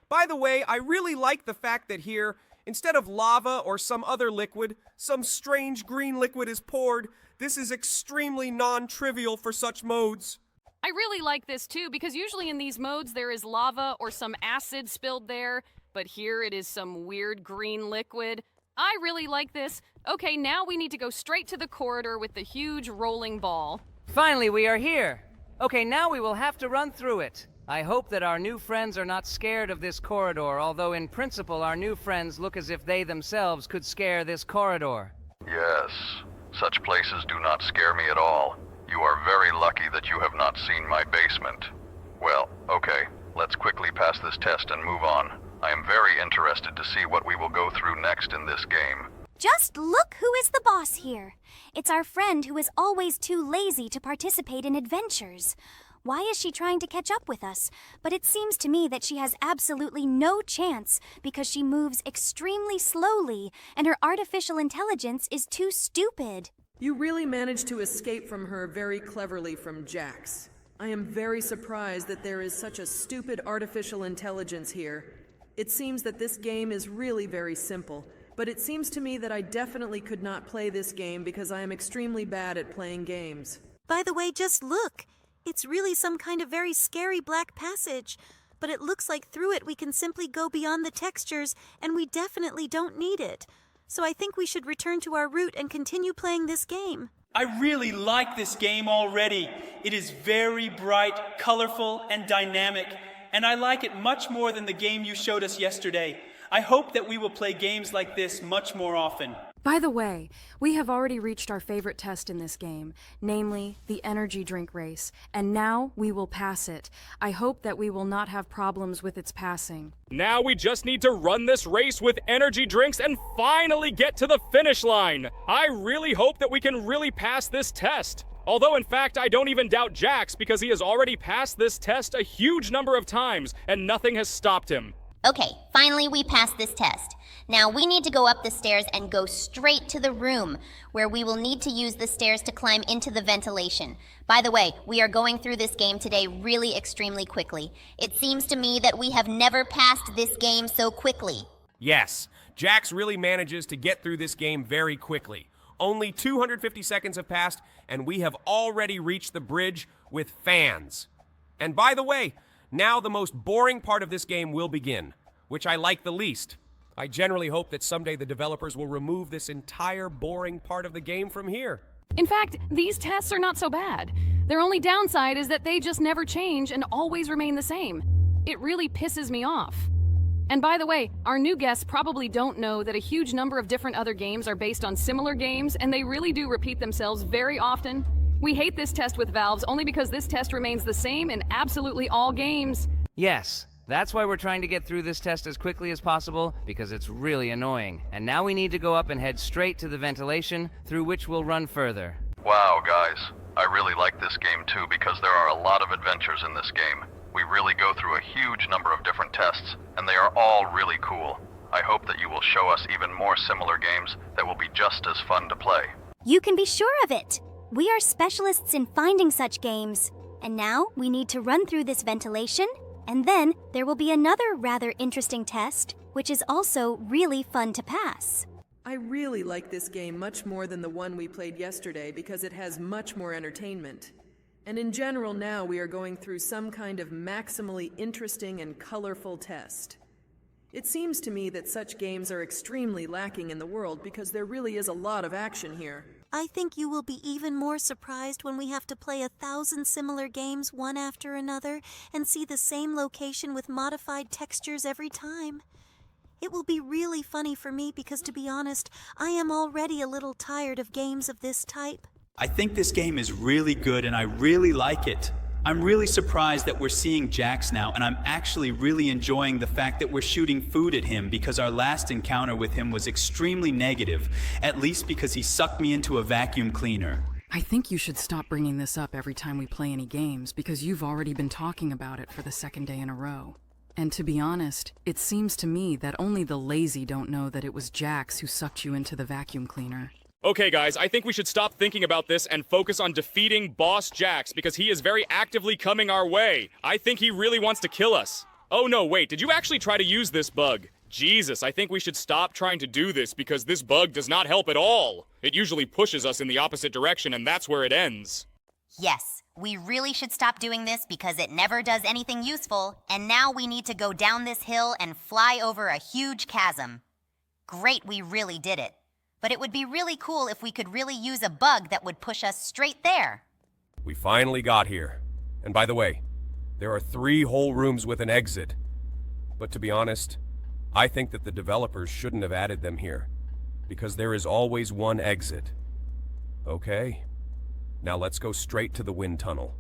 By the way, I really like the fact that here, instead of lava or some other liquid, some strange green liquid is poured. This is extremely non-trivial for such modes. I really like this too, because usually in these modes there is lava or some acid spilled there, but here it is some weird green liquid. I really like this. Okay, now we need to go straight to the corridor with the huge rolling ball. Finally, we are here. Okay, now we will have to run through it. I hope that our new friends are not scared of this corridor, although in principle our new friends look as if they themselves could scare this corridor. Yes, such places do not scare me at all. You are very lucky that you have not seen my basement. Well, okay, let's quickly pass this test and move on. I am very interested to see what we will go through next in this game. Just look who is the boss here. It's our friend who is always too lazy to participate in adventures. Why is she trying to catch up with us? But it seems to me that she has absolutely no chance because she moves extremely slowly and her artificial intelligence is too stupid. You really managed to escape from her very cleverly from Jax. I am very surprised that there is such a stupid artificial intelligence here. It seems that this game is really very simple, but it seems to me that I definitely could not play this game because I am extremely bad at playing games. By the way, just look. It's really some kind of very scary black passage, but it looks like through it we can simply go beyond the textures, and we definitely don't need it. So I think we should return to our route and continue playing this game. I really like this game already. It is very bright, colorful, and dynamic, and I like it much more than the game you showed us yesterday. I hope that we will play games like this much more often. By the way, we have already reached our favorite test in this game, namely the energy drink race, and now we will pass it. I hope that we will not have problems with its passing. Now we just need to run this race with energy drinks and finally get to the finish line. I really hope that we can really pass this test. Although, in fact, I don't even doubt Jax because he has already passed this test a huge number of times and nothing has stopped him. Okay, finally we passed this test. Now we need to go up the stairs and go straight to the room, where we will need to use the stairs to climb into the ventilation. By the way, we are going through this game today really extremely quickly. It seems to me that we have never passed this game so quickly. Yes, Jax really manages to get through this game very quickly. Only 250 seconds have passed, and we have already reached the bridge with fans. And by the way, now the most boring part of this game will begin, which I like the least. I generally hope that someday the developers will remove this entire boring part of the game from here. In fact, these tests are not so bad. Their only downside is that they just never change and always remain the same. It really pisses me off. And by the way, our new guests probably don't know that a huge number of different other games are based on similar games, and they really do repeat themselves very often. We hate this test with Valves only because this test remains the same in absolutely all games. Yes, that's why we're trying to get through this test as quickly as possible, because it's really annoying. And now we need to go up and head straight to the ventilation, through which we'll run further. Wow, guys. I really like this game too because there are a lot of adventures in this game. We really go through a huge number of different tests, and they are all really cool. I hope that you will show us even more similar games that will be just as fun to play. You can be sure of it. We are specialists in finding such games. And now we need to run through this ventilation, and then there will be another rather interesting test, which is also really fun to pass. I really like this game much more than the one we played yesterday because it has much more entertainment. And in general now we are going through some kind of maximally interesting and colorful test. It seems to me that such games are extremely lacking in the world because there really is a lot of action here. I think you will be even more surprised when we have to play 1,000 similar games one after another and see the same location with modified textures every time. It will be really funny for me because, to be honest, I am already a little tired of games of this type. I think this game is really good and I really like it. I'm really surprised that we're seeing Jax now, and I'm actually really enjoying the fact that we're shooting food at him because our last encounter with him was extremely negative, at least because he sucked me into a vacuum cleaner. I think you should stop bringing this up every time we play any games, because you've already been talking about it for the second day in a row. And to be honest, it seems to me that only the lazy don't know that it was Jax who sucked you into the vacuum cleaner. Okay, guys, I think we should stop thinking about this and focus on defeating Boss Jax because he is very actively coming our way. I think he really wants to kill us. Oh no, wait, did you actually try to use this bug? Jesus, I think we should stop trying to do this because this bug does not help at all. It usually pushes us in the opposite direction and that's where it ends. Yes, we really should stop doing this because it never does anything useful, and now we need to go down this hill and fly over a huge chasm. Great, we really did it. But it would be really cool if we could really use a bug that would push us straight there. We finally got here. And by the way, there are 3 whole rooms with an exit. But to be honest, I think that the developers shouldn't have added them here, because there is always one exit. Okay? Now let's go straight to the wind tunnel,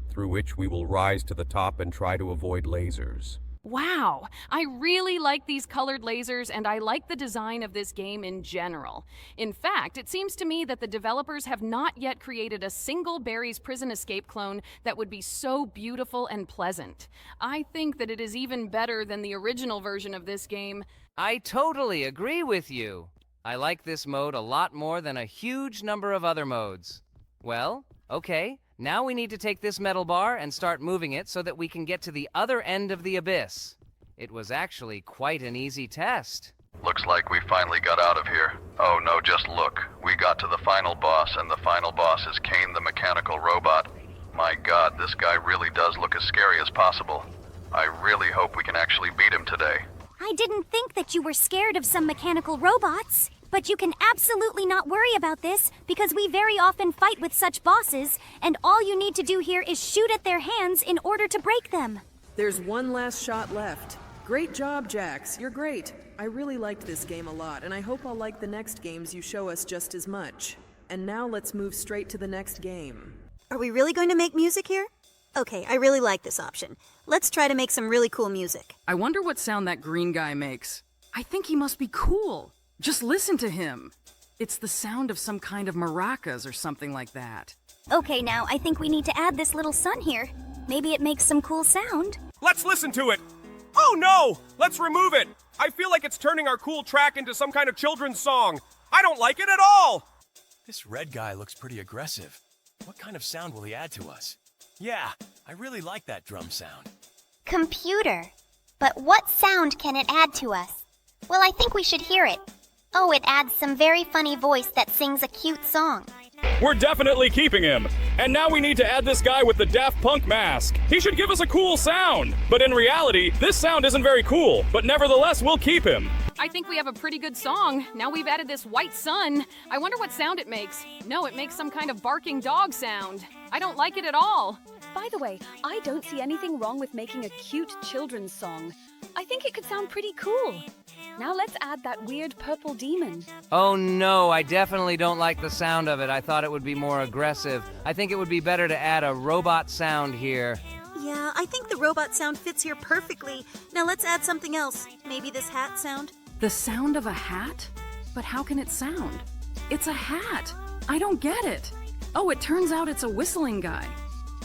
through which we will rise to the top and try to avoid lasers. Wow, I really like these colored lasers and I like the design of this game in general. In fact, it seems to me that the developers have not yet created a single Barry's Prison Escape clone that would be so beautiful and pleasant. I think that it is even better than the original version of this game. I totally agree with you. I like this mode a lot more than a huge number of other modes. Well, okay. Now we need to take this metal bar and start moving it so that we can get to the other end of the abyss. It was actually quite an easy test. Looks like we finally got out of here. Oh no, just look. We got to the final boss, and the final boss is Kane the mechanical robot. My god, this guy really does look as scary as possible. I really hope we can actually beat him today. I didn't think that you were scared of some mechanical robots. But you can absolutely not worry about this because we very often fight with such bosses, and all you need to do here is shoot at their hands in order to break them. There's one last shot left. Great job, Jax. You're great. I really liked this game a lot, and I hope I'll like the next games you show us just as much. And now let's move straight to the next game. Are we really going to make music here? Okay, I really like this option. Let's try to make some really cool music. I wonder what sound that green guy makes. I think he must be cool. Just listen to him. It's the sound of some kind of maracas or something like that. Okay, now I think we need to add this little sun here. Maybe it makes some cool sound. Let's listen to it! Oh no! Let's remove it! I feel like it's turning our cool track into some kind of children's song. I don't like it at all! This red guy looks pretty aggressive. What kind of sound will he add to us? Yeah, I really like that drum sound. Computer. But what sound can it add to us? Well, I think we should hear it. Oh, it adds some very funny voice that sings a cute song. We're definitely keeping him. And now we need to add this guy with the Daft Punk mask. He should give us a cool sound. But in reality, this sound isn't very cool. But nevertheless, we'll keep him. I think we have a pretty good song. Now we've added this white sun. I wonder what sound it makes. No, it makes some kind of barking dog sound. I don't like it at all. By the way, I don't see anything wrong with making a cute children's song. I think it could sound pretty cool. Now let's add that weird purple demon. Oh no, I definitely don't like the sound of it. I thought it would be more aggressive. I think it would be better to add a robot sound here. Yeah, I think the robot sound fits here perfectly. Now let's add something else. Maybe this hat sound? The sound of a hat? But how can it sound? It's a hat. I don't get it. Oh, it turns out it's a whistling guy.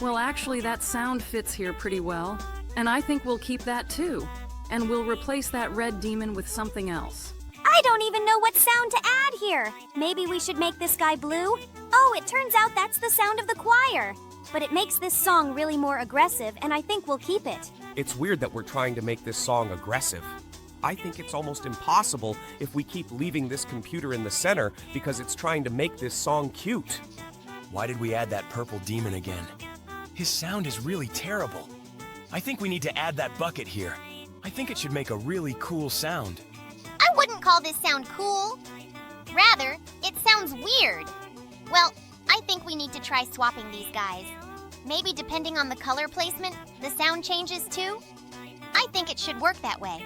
Well, actually, that sound fits here pretty well. And I think we'll keep that too. And we'll replace that red demon with something else. I don't even know what sound to add here. Maybe we should make this guy blue? Oh, it turns out that's the sound of the choir. But it makes this song really more aggressive, and I think we'll keep it. It's weird that we're trying to make this song aggressive. I think it's almost impossible if we keep leaving this computer in the center because it's trying to make this song cute. Why did we add that purple demon again? His sound is really terrible. I think we need to add that bucket here. I think it should make a really cool sound. I wouldn't call this sound cool. Rather, it sounds weird. Well, I think we need to try swapping these guys. Maybe depending on the color placement, the sound changes too? I think it should work that way.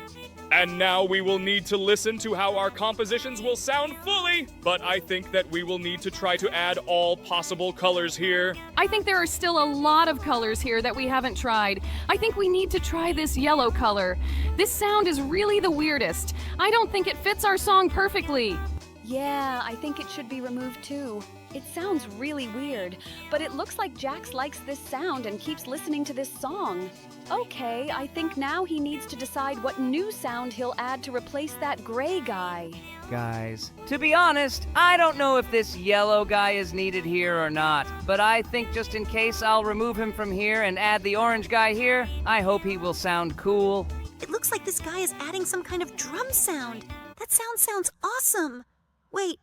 And now we will need to listen to how our compositions will sound fully. But I think that we will need to try to add all possible colors here. I think there are still a lot of colors here that we haven't tried. I think we need to try this yellow color. This sound is really the weirdest. I don't think it fits our song perfectly. Yeah, I think it should be removed too. It sounds really weird, but it looks like Jax likes this sound and keeps listening to this song. Okay, I think now he needs to decide what new sound he'll add to replace that gray guy. Guys, to be honest, I don't know if this yellow guy is needed here or not, but I think just in case I'll remove him from here and add the orange guy here. I hope he will sound cool. It looks like this guy is adding some kind of drum sound. That sounds awesome. Wait,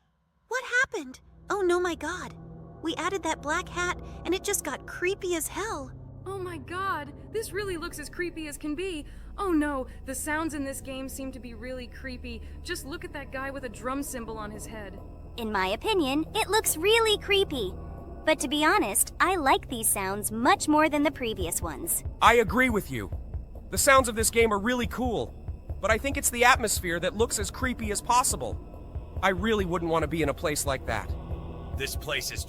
what happened? Oh no, my God. We added that black hat and it just got creepy as hell. Oh my god, this really looks as creepy as can be. Oh no, the sounds in this game seem to be really creepy. Just look at that guy with a drum cymbal on his head. In my opinion, it looks really creepy. But to be honest, I like these sounds much more than the previous ones. I agree with you. The sounds of this game are really cool, but I think it's the atmosphere that looks as creepy as possible. I really wouldn't want to be in a place like that. This place is